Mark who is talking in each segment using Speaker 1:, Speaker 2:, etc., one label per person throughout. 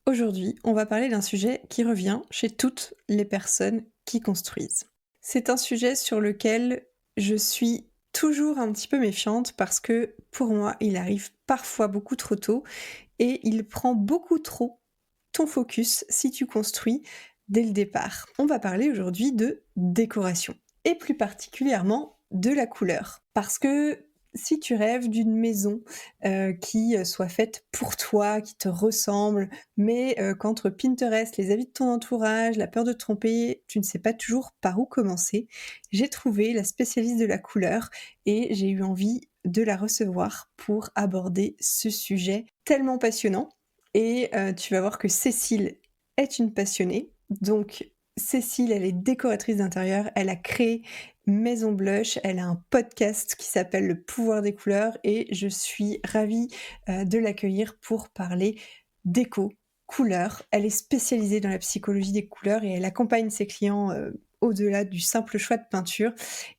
Speaker 1: Aujourd'hui, on va parler d'un sujet qui revient chez toutes les personnes qui construisent. C'est un sujet sur lequel je suis toujours un petit peu méfiante parce que pour moi, il arrive parfois beaucoup trop tôt et il prend beaucoup trop ton focus si tu construis dès le départ. On va parler aujourd'hui de décoration et plus particulièrement de la couleur. Parce que si tu rêves d'une maison qui soit faite pour toi, qui te ressemble, mais qu'entre Pinterest, les avis de ton entourage, la peur de te tromper, tu ne sais pas toujours par où commencer, j'ai trouvé la spécialiste de la couleur et j'ai eu envie de la recevoir pour aborder ce sujet tellement passionnant. Et tu vas voir que Cécile est une passionnée. Donc Cécile, elle est décoratrice d'intérieur, elle a créé Maison Blush, elle a un podcast qui s'appelle Le pouvoir des couleurs et je suis ravie de l'accueillir pour parler déco, couleurs. Elle est spécialisée dans la psychologie des couleurs et elle accompagne ses clients au-delà du simple choix de peinture.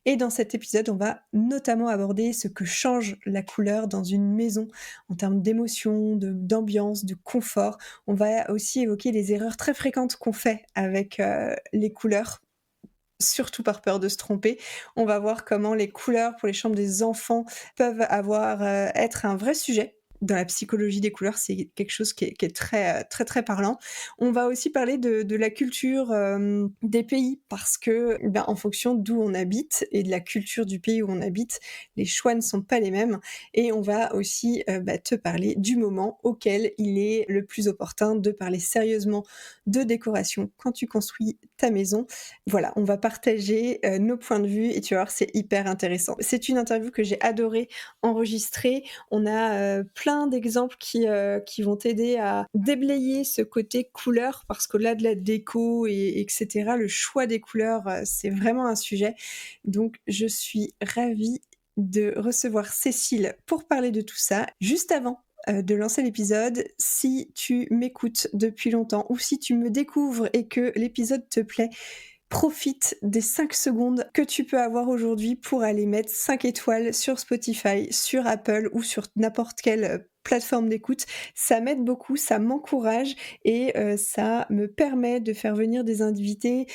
Speaker 1: Et dans cet épisode, on va notamment aborder ce que change la couleur dans une maison en termes d'émotion, d'ambiance, de confort. On va aussi évoquer les erreurs très fréquentes qu'on fait avec les couleurs, surtout par peur de se tromper. On va voir comment les couleurs pour les chambres des enfants peuvent être un vrai sujet. Dans la psychologie des couleurs, c'est quelque chose qui est très, très, très parlant. On va aussi parler de la culture des pays parce que, en fonction d'où on habite et de la culture du pays où on habite, les choix ne sont pas les mêmes. Et on va aussi te parler du moment auquel il est le plus opportun de parler sérieusement de décoration quand tu construis ta maison. Voilà, on va partager nos points de vue et tu vas voir, c'est hyper intéressant. C'est une interview que j'ai adoré enregistrer. On a plein d'exemples qui vont t'aider à déblayer ce côté couleur parce qu'au-delà de la déco et etc., le choix des couleurs, c'est vraiment un sujet. Donc, je suis ravie de recevoir Cécile pour parler de tout ça. Juste avant de lancer l'épisode, si tu m'écoutes depuis longtemps ou si tu me découvres et que l'épisode te plaît, profite des 5 secondes que tu peux avoir aujourd'hui pour aller mettre 5 étoiles sur Spotify, sur Apple ou sur n'importe quelle plateforme d'écoute. Ça m'aide beaucoup, ça m'encourage et ça me permet de faire venir des invités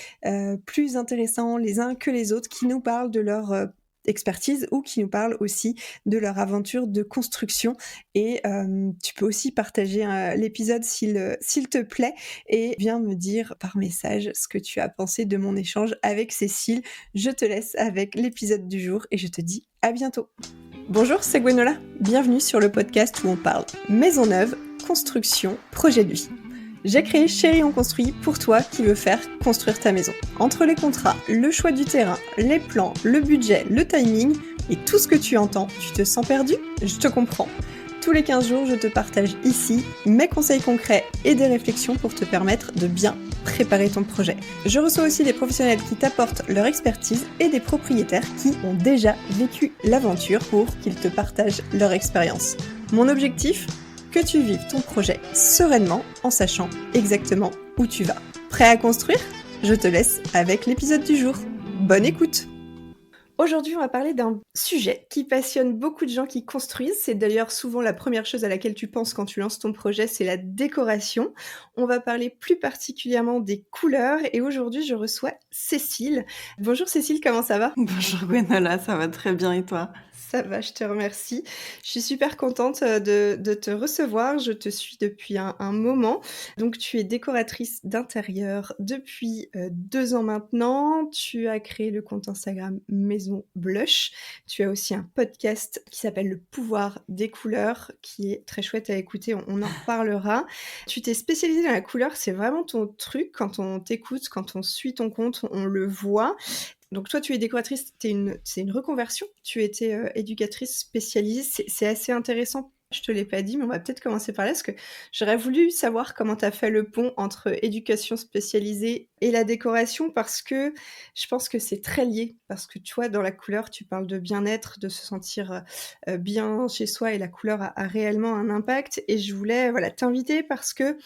Speaker 1: plus intéressants les uns que les autres qui nous parlent de leur expertise ou qui nous parlent aussi de leur aventure de construction. Et tu peux aussi partager l'épisode s'il te plaît et viens me dire par message ce que tu as pensé de mon échange avec Cécile. Je te laisse avec l'épisode du jour et je te dis à bientôt. Bonjour, c'est Gwenola. Bienvenue sur le podcast où on parle maison neuve, construction, projet de vie. J'ai créé Chérie on construit pour toi qui veux faire construire ta maison. Entre les contrats, le choix du terrain, les plans, le budget, le timing et tout ce que tu entends, tu te sens perdu ? Je te comprends. Tous les 15 jours, je te partage ici mes conseils concrets et des réflexions pour te permettre de bien préparer ton projet. Je reçois aussi des professionnels qui t'apportent leur expertise et des propriétaires qui ont déjà vécu l'aventure pour qu'ils te partagent leur expérience. Mon objectif ? Que tu vives ton projet sereinement en sachant exactement où tu vas. Prêt à construire ? Je te laisse avec l'épisode du jour. Bonne écoute! Aujourd'hui, on va parler d'un sujet qui passionne beaucoup de gens qui construisent. C'est d'ailleurs souvent la première chose à laquelle tu penses quand tu lances ton projet, c'est la décoration. On va parler plus particulièrement des couleurs et aujourd'hui, je reçois Cécile. Bonjour Cécile, comment ça va ?
Speaker 2: Bonjour Gwenola, ça va très bien et toi ?
Speaker 1: Ça va, je te remercie. Je suis super contente de te recevoir. Je te suis depuis un moment. Donc, tu es décoratrice d'intérieur depuis 2 ans maintenant. Tu as créé le compte Instagram Maison Blush. Tu as aussi un podcast qui s'appelle Le pouvoir des couleurs, qui est très chouette à écouter. On en reparlera. Tu t'es spécialisée dans la couleur. C'est vraiment ton truc. Quand on t'écoute, quand on suit ton compte, on le voit. Donc toi, tu es décoratrice, c'est une reconversion. Tu étais éducatrice spécialisée. C'est assez intéressant. Je te l'ai pas dit, mais on va peut-être commencer par là, parce que j'aurais voulu savoir comment tu as fait le pont entre éducation spécialisée et la décoration, parce que je pense que c'est très lié. Parce que tu vois, dans la couleur, tu parles de bien-être, de se sentir bien chez soi, et la couleur a réellement un impact. Et je voulais t'inviter parce que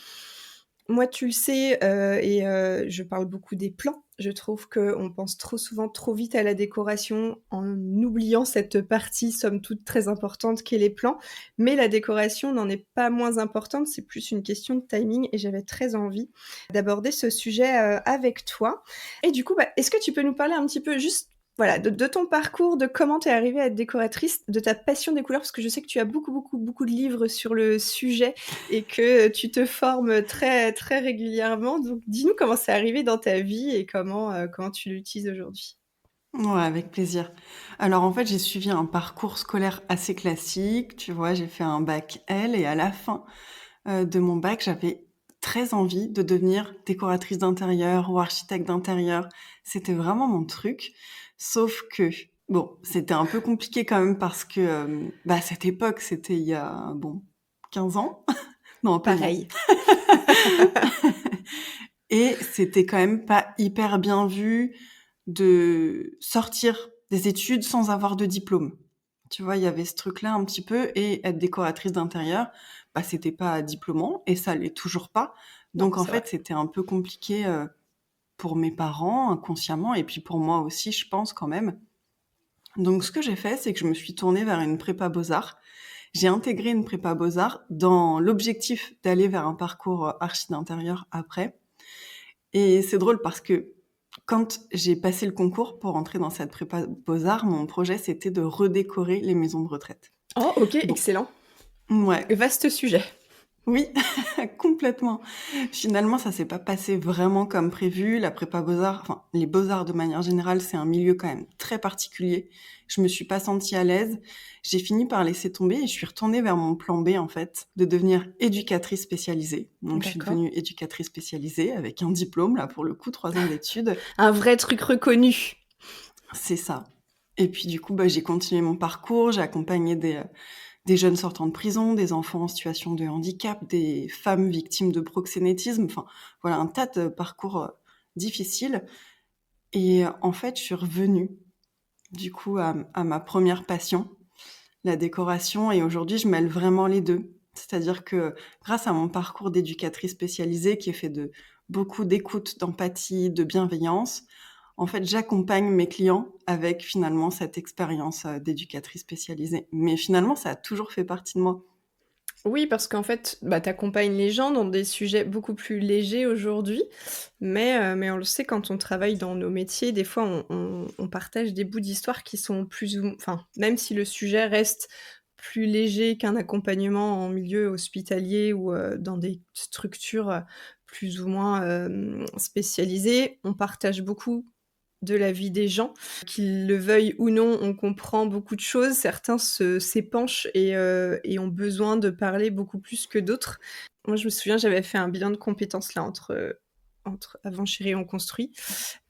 Speaker 1: Moi, tu le sais, je parle beaucoup des plans. Je trouve qu'on pense trop souvent trop vite à la décoration en oubliant cette partie, somme toute, très importante qu'est les plans. Mais la décoration n'en est pas moins importante, c'est plus une question de timing et j'avais très envie d'aborder ce sujet, avec toi. Et du coup, est-ce que tu peux nous parler un petit peu juste, voilà, de ton parcours, de comment tu es arrivée à être décoratrice, de ta passion des couleurs? Parce que je sais que tu as beaucoup, beaucoup, beaucoup de livres sur le sujet et que tu te formes très, très régulièrement. Donc, dis-nous comment c'est arrivé dans ta vie et comment tu l'utilises aujourd'hui.
Speaker 2: Ouais, avec plaisir. Alors en fait, j'ai suivi un parcours scolaire assez classique, tu vois? J'ai fait un bac L et à la fin, de mon bac, j'avais très envie de devenir décoratrice d'intérieur ou architecte d'intérieur. C'était vraiment mon truc. Sauf que, bon, c'était un peu compliqué quand même parce que, à cette époque, c'était il y a, bon, 15 ans? Non, un peu moins.
Speaker 1: Pareil.
Speaker 2: Et c'était quand même pas hyper bien vu de sortir des études sans avoir de diplôme. Tu vois, il y avait ce truc-là un petit peu et être décoratrice d'intérieur, c'était pas diplômant et ça l'est toujours pas.
Speaker 1: Non,
Speaker 2: Donc en
Speaker 1: c'est vrai.
Speaker 2: fait, c'était un peu compliqué, pour mes parents inconsciemment et puis pour moi aussi, je pense quand même. Donc ce que j'ai fait, c'est que je me suis tournée vers une prépa beaux-arts. J'ai intégré une prépa beaux-arts dans l'objectif d'aller vers un parcours, archi d'intérieur après. Et c'est drôle parce que quand j'ai passé le concours pour entrer dans cette prépa beaux-arts, mon projet, c'était de redécorer les maisons de retraite.
Speaker 1: Oh, OK,
Speaker 2: Bon,
Speaker 1: excellent.
Speaker 2: ouais,
Speaker 1: Vaste sujet.
Speaker 2: oui, complètement. Finalement, ça s'est pas passé vraiment comme prévu. La prépa beaux-arts, enfin, les beaux-arts de manière générale, c'est un milieu quand même très particulier. Je me suis pas sentie à l'aise. J'ai fini par laisser tomber et je suis retournée vers mon plan B, en fait, de devenir éducatrice spécialisée. Donc, je suis
Speaker 1: D'accord.
Speaker 2: devenue éducatrice spécialisée avec un diplôme, là, pour le coup, 3 ans d'études.
Speaker 1: Un vrai truc reconnu.
Speaker 2: C'est ça. Et puis, du coup, j'ai continué mon parcours. J'ai accompagné des jeunes sortant de prison, des enfants en situation de handicap, des femmes victimes de proxénétisme, enfin voilà un tas de parcours, difficiles et en fait, je suis revenue du coup à ma première passion, la décoration et aujourd'hui, je mêle vraiment les 2. C'est-à-dire que grâce à mon parcours d'éducatrice spécialisée qui est fait de beaucoup d'écoute, d'empathie, de bienveillance, en fait, j'accompagne mes clients avec finalement cette expérience, d'éducatrice spécialisée. Mais finalement, ça a toujours fait partie de moi.
Speaker 1: Oui, parce qu'en fait, tu accompagnes les gens dans des sujets beaucoup plus légers aujourd'hui, mais on le sait quand on travaille dans nos métiers, des fois on partage des bouts d'histoire qui sont plus ou enfin, même si le sujet reste plus léger qu'un accompagnement en milieu hospitalier ou, dans des structures, plus ou moins, spécialisées, on partage beaucoup de la vie des gens. Qu'ils le veuillent ou non, on comprend beaucoup de choses. Certains s'épanchent et ont besoin de parler beaucoup plus que d'autres. Moi, je me souviens, j'avais fait un bilan de compétences là entre avant Chéri on construit.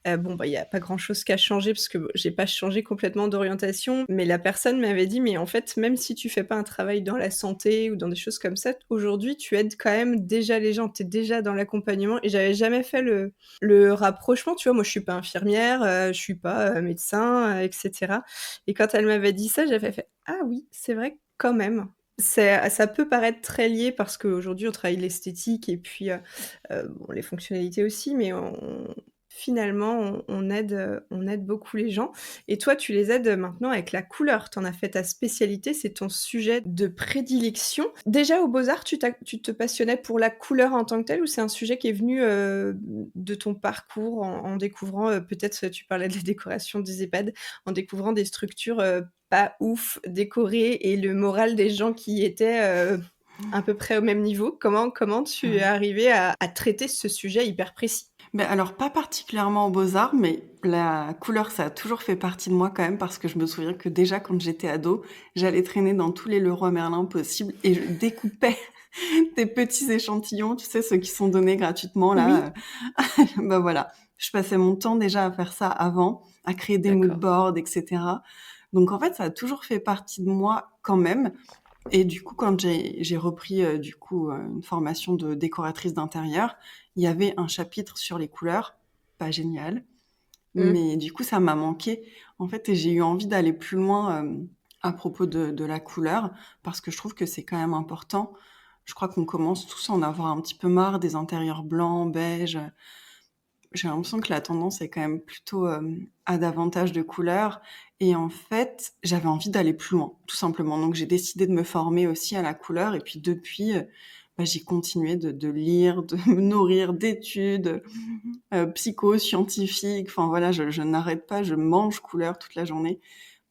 Speaker 1: Il y a pas grand-chose qui a changé parce que j'ai pas changé complètement d'orientation, mais la personne m'avait dit: «Mais en fait, même si tu fais pas un travail dans la santé ou dans des choses comme ça, aujourd'hui, tu aides quand même déjà les gens, tu es déjà dans l'accompagnement» et j'avais jamais fait le rapprochement, tu vois? Moi, je suis pas infirmière, je suis pas, médecin, et cetera et quand elle m'avait dit ça, j'avais fait: «Ah oui, c'est vrai quand même». Ça peut paraître très lié parce qu'aujourd'hui, on travaille l'esthétique et puis, les fonctionnalités aussi, mais finalement, on aide beaucoup les gens et toi, tu les aides maintenant avec la couleur. Tu en as fait ta spécialité, c'est ton sujet de prédilection. Déjà aux Beaux-Arts, tu te passionnais pour la couleur en tant que telle ou c'est un sujet qui est venu, de ton parcours en découvrant, peut-être tu parlais de la décoration des EHPAD, en découvrant des structures, pas ouf décorées et le moral des gens qui étaient, à peu près au même niveau? Comment tu es
Speaker 2: Mmh.
Speaker 1: arrivée à traiter ce sujet hyper précis?
Speaker 2: Alors pas particulièrement aux beaux-arts, mais la couleur, ça a toujours fait partie de moi quand même parce que je me souviens que déjà quand j'étais ado, j'allais traîner dans tous les Leroy Merlin possibles et je découpais des petits échantillons, tu sais, ceux qui sont donnés gratuitement là,
Speaker 1: Oui,
Speaker 2: voilà. Je passais mon temps déjà à faire ça avant, à créer des mood
Speaker 1: d'accord.
Speaker 2: boards et cetera. Donc en fait, ça a toujours fait partie de moi quand même et du coup, quand j'ai repris, une formation de décoratrice d'intérieur, il y avait un chapitre sur les couleurs, pas génial,
Speaker 1: Mmh.
Speaker 2: mais du coup, ça m'a manqué, en fait et j'ai eu envie d'aller plus loin, à propos de la couleur parce que je trouve que c'est quand même important. Je crois qu'on commence tous à en avoir un petit peu marre des intérieurs blancs, beiges. J'ai l'impression que la tendance est quand même plutôt à davantage de couleurs. Et en fait, j'avais envie d'aller plus loin, tout simplement. Donc, j'ai décidé de me former aussi à la couleur. Et puis, depuis, j'ai continué de lire, de me nourrir d'études psycho-scientifiques. Enfin, voilà, je n'arrête pas, je mange couleur toute la journée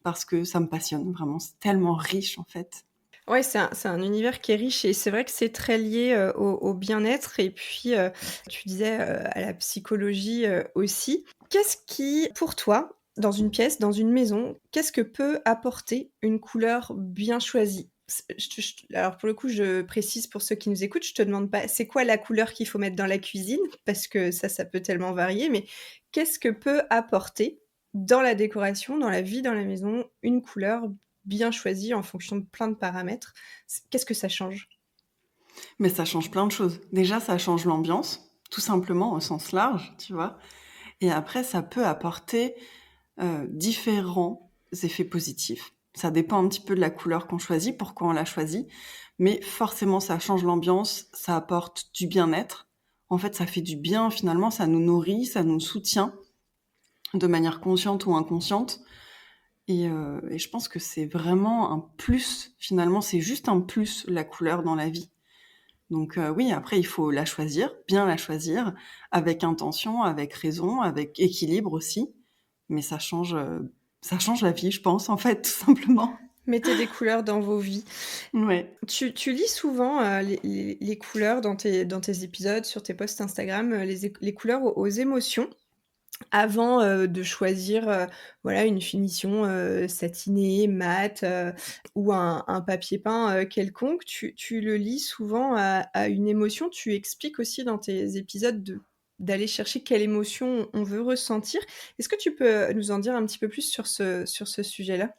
Speaker 2: parce que ça me passionne, vraiment. C'est tellement riche, en fait.
Speaker 1: Ouais, c'est un univers qui est riche et c'est vrai que c'est très lié, au bien-être et puis, tu disais, à la psychologie, aussi. Qu'est-ce qui, pour toi, dans une pièce, dans une maison, qu'est-ce que peut apporter une couleur bien choisie? Alors pour le coup, je précise pour ceux qui nous écoutent, je te demande pas c'est quoi la couleur qu'il faut mettre dans la cuisine? Parce que ça peut tellement varier, mais qu'est-ce que peut apporter dans la décoration, dans la vie dans la maison, une couleur bien choisi en fonction de plein de paramètres. Qu'est-ce que ça change?
Speaker 2: Mais ça change plein de choses. Déjà, ça change l'ambiance, tout simplement, au sens large, tu vois. Et après, ça peut apporter différents effets positifs. Ça dépend un petit peu de la couleur qu'on choisit, pourquoi on l'a choisie, mais forcément, ça change l'ambiance, ça apporte du bien-être. En fait, ça fait du bien, finalement, ça nous nourrit, ça nous soutient de manière consciente ou inconsciente. Et je pense que c'est vraiment un plus, finalement, c'est juste un plus, la couleur dans la vie. Donc oui, après, il faut la choisir, bien la choisir, avec intention, avec raison, avec équilibre aussi. Mais ça change la vie, je pense, en fait, tout simplement.
Speaker 1: Mettez des couleurs dans vos vies.
Speaker 2: Ouais.
Speaker 1: Tu lis souvent, les couleurs dans tes épisodes, sur tes posts Instagram, les couleurs aux émotions avant, de choisir, voilà une finition, satinée, mate, ou un papier peint, quelconque. Tu le lis souvent à une émotion. Tu expliques aussi dans tes épisodes d'aller chercher quelle émotion on veut ressentir. Est-ce que tu peux nous en dire un petit peu plus sur ce sujet-là?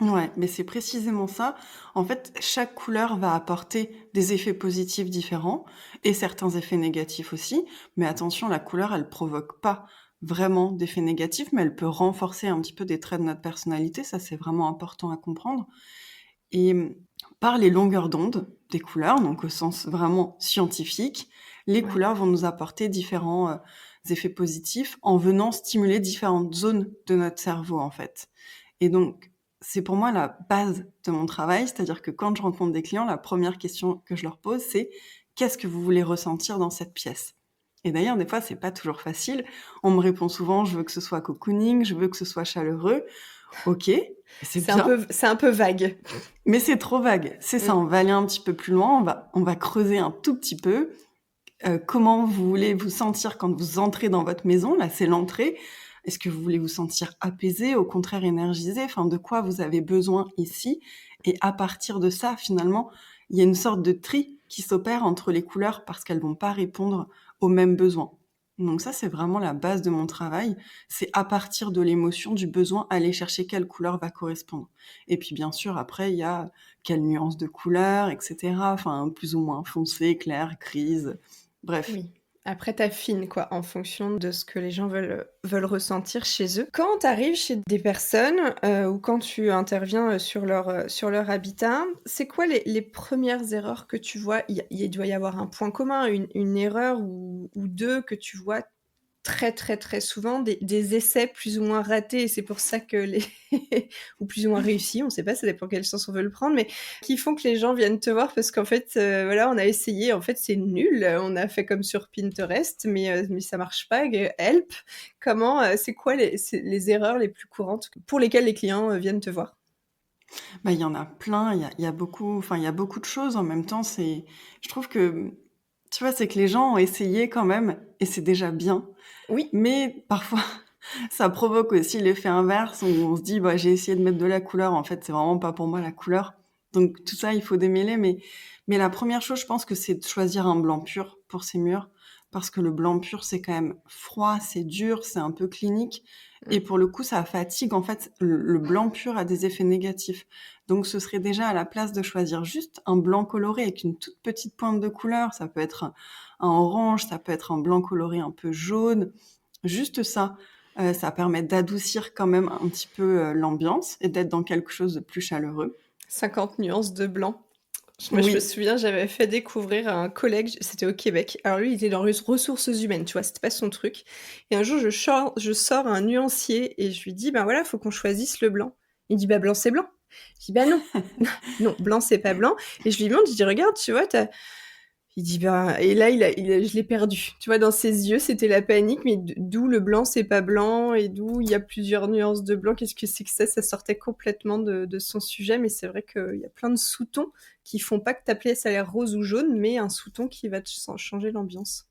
Speaker 2: Ouais, mais c'est précisément ça. En fait, chaque couleur va apporter des effets positifs différents et certains effets négatifs aussi. Mais attention, la couleur, elle provoque pas vraiment d'effets négatifs, mais elle peut renforcer un petit peu des traits de notre personnalité. Ça, c'est vraiment important à comprendre. Et par les longueurs d'onde des couleurs, donc au sens vraiment scientifique, les
Speaker 1: Ouais.
Speaker 2: couleurs vont nous apporter différents effets positifs en venant stimuler différentes zones de notre cerveau, en fait. Et donc, c'est pour moi la base de mon travail, c'est-à-dire que quand je rencontre des clients, la première question que je leur pose, c'est: «Qu'est-ce que vous voulez ressentir dans cette pièce?» Et d'ailleurs, des fois, c'est pas toujours facile. On me répond souvent: «Je veux que ce soit cocooning, je veux que ce soit chaleureux». OK, c'est bien,
Speaker 1: C'est un peu vague.
Speaker 2: mais c'est trop vague. C'est ça,
Speaker 1: Mmh.
Speaker 2: on va aller un petit peu plus loin, on va creuser un tout petit peu. Comment vous voulez vous sentir quand vous entrez dans votre maison? Là, c'est l'entrée. Est-ce que vous voulez vous sentir apaisé, au contraire énergisé? Enfin, de quoi vous avez besoin ici? Et à partir de ça, finalement, il y a une sorte de tri qui s'opère entre les couleurs parce qu'elles vont pas répondre aux mêmes besoins. Donc ça, c'est vraiment la base de mon travail. C'est à partir de l'émotion, du besoin, aller chercher quelle couleur va correspondre. Et puis, bien sûr, après, il y a quelle nuance de couleur, et cetera. Enfin, plus ou moins foncé, clair, grise. Bref.
Speaker 1: Oui. Après tu affines quoi, en fonction de ce que les gens veulent ressentir chez eux. Quand tu arrives chez des personnes, ou quand tu interviens, sur leur habitat, c'est quoi les 1res erreurs que tu vois? Il doit y avoir un point commun, une erreur ou 2 que tu vois très, très, très souvent, des essais plus ou moins ratés et c'est pour ça que les ou plus ou moins réussis, on sait pas, ça dépend quel sens on veut le prendre, mais qui font que les gens viennent te voir parce qu'en fait, voilà, on a essayé, en fait, c'est nul, on a fait comme sur Pinterest, mais ça marche pas, help! Comment, c'est quoi les erreurs les plus courantes pour lesquelles les clients, viennent te voir?
Speaker 2: Bah, il y en a plein, il y a beaucoup enfin, il y a beaucoup de choses en même temps, je trouve que, tu vois, c'est que les gens ont essayé quand même et c'est déjà bien.
Speaker 1: Oui.
Speaker 2: Mais parfois, ça provoque aussi l'effet inverse où on se dit: «Bah, j'ai essayé de mettre de la couleur, en fait, c'est vraiment pas pour moi la couleur». Donc tout ça, il faut démêler, mais la première chose, je pense que c'est de choisir un blanc pur pour ses murs, parce que le blanc pur, c'est quand même froid, c'est dur, c'est un peu clinique et
Speaker 1: Mmh.
Speaker 2: pour le coup, ça fatigue. En fait, le blanc pur a des effets négatifs. Donc ce serait déjà à la place de choisir juste un blanc coloré avec une toute petite pointe de couleur, ça peut être un orange, ça peut être un blanc coloré un peu jaune, juste ça. Ça permet d'adoucir quand même un petit peu, l'ambiance et d'être dans quelque chose de plus chaleureux.
Speaker 1: 50 nuances de blanc. Moi, je me
Speaker 2: Oui.
Speaker 1: souviens, j'avais fait découvrir à un collègue, c'était au Québec. Alors lui, il était dans les ressources humaines, tu vois? C'était pas son truc et un jour, je sors un nuancier et je lui dis: «Ben, voilà, faut qu'on choisisse le blanc». Il dit: «Bah, blanc, c'est blanc». Je dis: «Bah, non, non, blanc, c'est pas blanc» et je lui montre, je dis: «Regarde, tu vois, tu il dit: «Ben» et là, je l'ai perdu. Tu vois, dans ses yeux, c'était la panique, mais d'où le blanc, c'est pas blanc et d'où il y a plusieurs nuances de blanc. Qu'est-ce que c'est que ça? Ça sortait complètement de son sujet, mais c'est vrai qu'il y a plein de sous-tons qui font pas que ta pièce a l'air rose ou jaune, mais un sous-ton qui va te changer l'ambiance.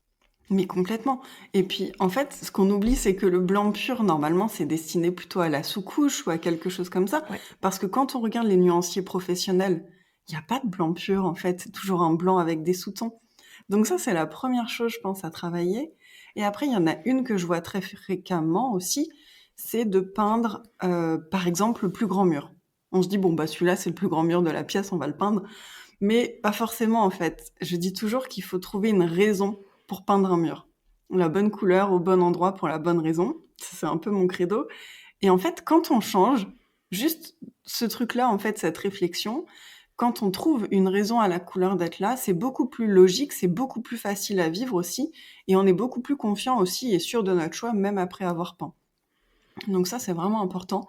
Speaker 2: Mais complètement. Et puis, en fait, ce qu'on oublie, c'est que le blanc pur, normalement, c'est destiné plutôt à la sous-couche ou à quelque chose comme ça.
Speaker 1: Ouais.
Speaker 2: Parce que quand on regarde les nuanciers professionnels, il n'y a pas de blanc pur, en fait. C'est toujours un blanc avec des sous-tons. Donc ça, c'est la première chose, je pense, à travailler. Et après, il y en a une que je vois très fréquemment aussi, c'est de peindre, par exemple, le plus grand mur. On se dit, bon, bah celui-là, c'est le plus grand mur de la pièce, on va le peindre. Mais pas forcément, en fait. Je dis toujours qu'il faut trouver une raison pour peindre un mur. La bonne couleur au bon endroit pour la bonne raison. Ça, c'est un peu mon credo. Et en fait, quand on change, juste ce truc-là, en fait, cette réflexion, quand on trouve une raison à la couleur d'être là, c'est beaucoup plus logique, c'est beaucoup plus facile à vivre aussi, et on est beaucoup plus confiant aussi et sûr de notre choix, même après avoir peint. Donc ça, c'est vraiment important.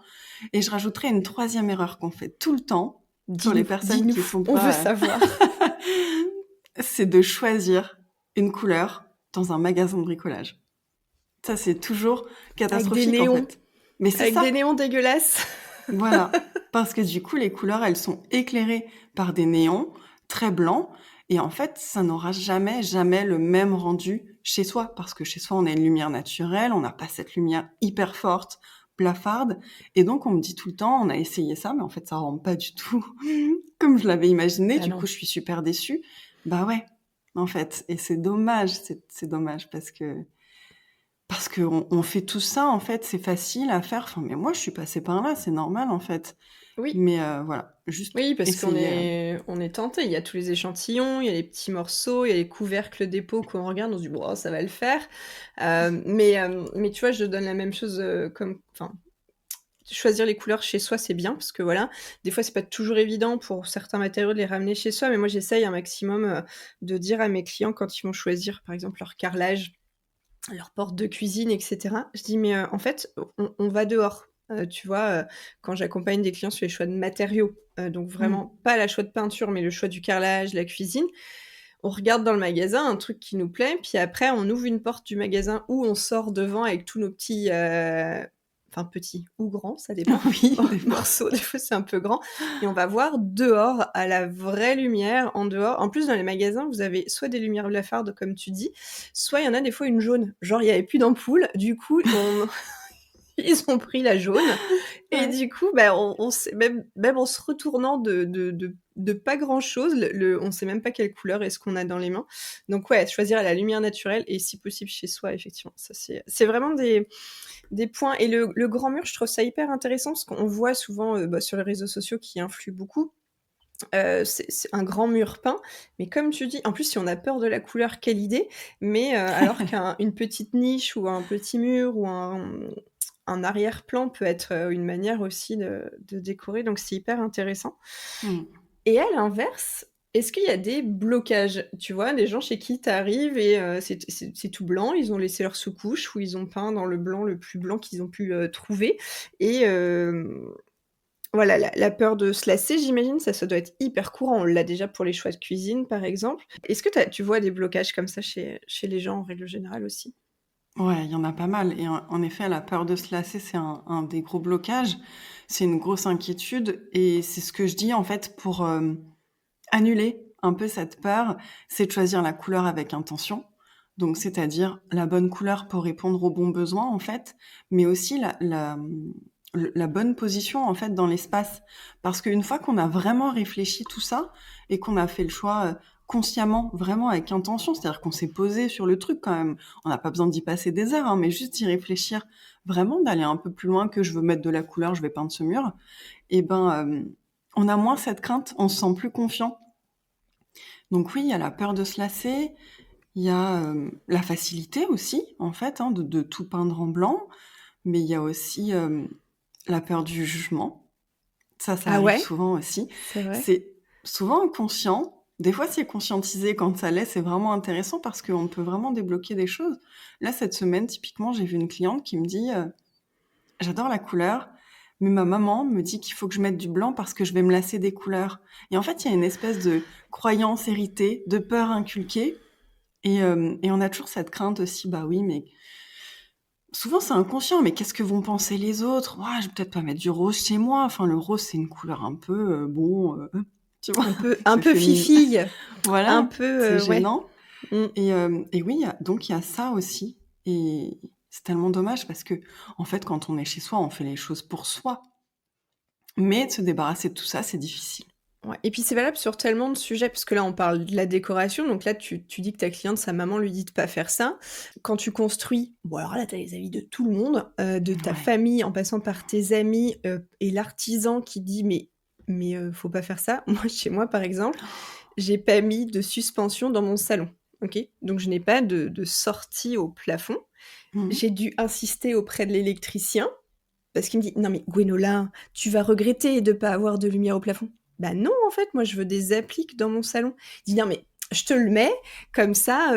Speaker 2: Et je rajouterais une troisième erreur qu'on fait tout le temps pour les
Speaker 1: Dis-nous,
Speaker 2: personnes
Speaker 1: dis-nous,
Speaker 2: qui sont
Speaker 1: on veut
Speaker 2: pas...
Speaker 1: savoir.
Speaker 2: c'est de choisir une couleur dans un magasin de bricolage. Ça, c'est toujours
Speaker 1: Avec des
Speaker 2: catastrophique, en
Speaker 1: néons,
Speaker 2: fait. Mais c'est
Speaker 1: avec
Speaker 2: ça,
Speaker 1: des néons dégueulasses.
Speaker 2: voilà. Parce que du coup, les couleurs, elles sont éclairées par des néons très blancs. Et en fait, ça n'aura jamais, jamais le même rendu chez soi. Parce que chez soi, on a une lumière naturelle, on n'a pas cette lumière hyper forte, blafarde. Et donc, on me dit tout le temps, on a essayé ça, mais en fait, ça rend pas du tout comme je l'avais imaginé.
Speaker 1: Bah
Speaker 2: Du coup,
Speaker 1: non.
Speaker 2: je suis super déçue. Bah ouais, en fait. Et c'est dommage, c'est dommage parce que on fait tout ça, en fait, c'est facile à faire. Enfin, mais moi, je suis passée par là, c'est normal, en fait.
Speaker 1: Oui.
Speaker 2: Mais voilà, juste
Speaker 1: Oui, parce qu'on
Speaker 2: essayer.
Speaker 1: est tenté. Il y a tous les échantillons, il y a les petits morceaux, il y a les couvercles des pots qu'on regarde, on se dit: «Bon, ça va le faire». Mais tu vois, je donne la même chose, comme enfin, choisir les couleurs chez soi, c'est bien parce que voilà, des fois, c'est pas toujours évident pour certains matériaux de les ramener chez soi, mais moi, j'essaye un maximum, de dire à mes clients quand ils vont choisir, par exemple, leur carrelage, leur porte de cuisine et cetera. Je dis: «Mais, en fait, on va dehors». Tu vois, quand j'accompagne des clients sur les choix de matériaux, donc
Speaker 2: Mmh.
Speaker 1: vraiment pas la choix de peinture, mais le choix du carrelage, la cuisine. On regarde dans le magasin un truc qui nous plaît, puis après on ouvre une porte du magasin ou on sort devant avec tous nos petits, enfin petits ou grands, ça dépend,
Speaker 2: Oui, des fois.
Speaker 1: morceaux, des fois c'est un peu grand et on va voir dehors à la vraie lumière, en dehors. En plus dans les magasins, vous avez soit des lumières blafardes comme tu dis, soit il y en a des fois une jaune. Genre il y avait plus d'ampoule, du coup on ils ont pris la jaune et
Speaker 2: Ouais.
Speaker 1: du coup, bah, on sait même en se retournant de pas grand chose, on sait même pas quelle couleur est-ce qu'on a dans les mains. Donc ouais, choisir à la lumière naturelle et si possible chez soi, effectivement. Ça c'est vraiment des points et le grand mur, je trouve ça hyper intéressant parce qu'on voit souvent, bah, sur les réseaux sociaux qui influent beaucoup, c'est un grand mur peint, mais comme tu dis en plus, si on a peur de la couleur, quelle idée! Mais alors une petite niche ou un petit mur ou un arrière-plan peut être, une manière aussi de décorer, donc c'est hyper intéressant
Speaker 2: Mmh.
Speaker 1: et à l'inverse, est-ce qu'il y a des blocages? Tu vois, des gens chez qui tu arrives et c'est tout blanc, ils ont laissé leur sous-couche ou ils ont peint dans le blanc le plus blanc qu'ils ont pu, trouver et voilà, la peur de se lasser, j'imagine, ça doit être hyper courant. On l'a déjà pour les choix de cuisine, par exemple. Est-ce que tu vois des blocages comme ça chez les gens en règle générale aussi?
Speaker 2: Ouais, il y en a pas mal et en effet, la peur de se lasser, c'est un des gros blocages. C'est une grosse inquiétude et c'est ce que je dis, en fait, pour, annuler un peu cette peur, c'est de choisir la couleur avec intention. Donc c'est-à-dire la bonne couleur pour répondre aux bons besoins, en fait, mais aussi la bonne position, en fait, dans l'espace. Parce qu'une fois qu'on a vraiment réfléchi tout ça et qu'on a fait le choix, consciemment, vraiment avec intention, c'est-à-dire qu'on s'est posé sur le truc quand même. On n'a pas besoin d'y passer des heures, hein, mais juste d'y réfléchir, vraiment d'aller un peu plus loin que je veux mettre de la couleur, je vais peindre ce mur et ben, on a moins cette crainte, on se sent plus confiant. Donc oui, il y a la peur de se lasser, il y a, la facilité aussi, en fait, hein, de tout peindre en blanc, mais il y a aussi, la peur du jugement. Ça
Speaker 1: Ah
Speaker 2: arrive
Speaker 1: ouais?
Speaker 2: souvent aussi.
Speaker 1: C'est vrai?
Speaker 2: C'est souvent inconscient. Des fois, c'est conscientisé quand ça l'est, c'est vraiment intéressant parce qu'on peut vraiment débloquer des choses. Là, cette semaine, typiquement, j'ai vu une cliente qui me dit j'adore la couleur, mais ma maman me dit qu'il faut que je mette du blanc parce que je vais me lasser des couleurs. Et en fait, il y a une espèce de croyance héritée, de peur inculquée. Et on a toujours cette crainte aussi, bah oui, mais souvent c'est inconscient, mais qu'est-ce que vont penser les autres? Ouah, je vais peut-être pas mettre du rose chez moi. Enfin, le rose, c'est une couleur un peu, tu vois,
Speaker 1: Un
Speaker 2: un peu
Speaker 1: peu
Speaker 2: féminine.
Speaker 1: fifille, un
Speaker 2: Voilà,
Speaker 1: peu,
Speaker 2: c'est
Speaker 1: ouais.
Speaker 2: gênant.
Speaker 1: Mmh.
Speaker 2: Et oui, donc il y a ça aussi. Et c'est tellement dommage parce que, en fait, quand on est chez soi, on fait les choses pour soi. Mais de se débarrasser de tout ça, c'est difficile.
Speaker 1: Ouais et puis c'est valable sur tellement de sujets, parce que là, on parle de la décoration, donc là, tu dis que ta cliente, sa maman lui dit de pas faire ça. Quand tu construis, bon alors là, tu as les avis de tout le monde, de ta
Speaker 2: Ouais.
Speaker 1: famille, en passant par tes amis, et l'artisan qui dit: «Mais faut pas faire ça». Moi, chez moi, par exemple, j'ai pas mis de suspension dans mon salon, OK? Donc je n'ai pas de sortie au plafond.
Speaker 2: Mmh.
Speaker 1: J'ai dû insister auprès de l'électricien parce qu'il me dit: «Non mais Gwenola, tu vas regretter de pas avoir de lumière au plafond». Bah non, en fait, moi je veux des appliques dans mon salon. Il dit: «Non mais je te le mets, comme ça,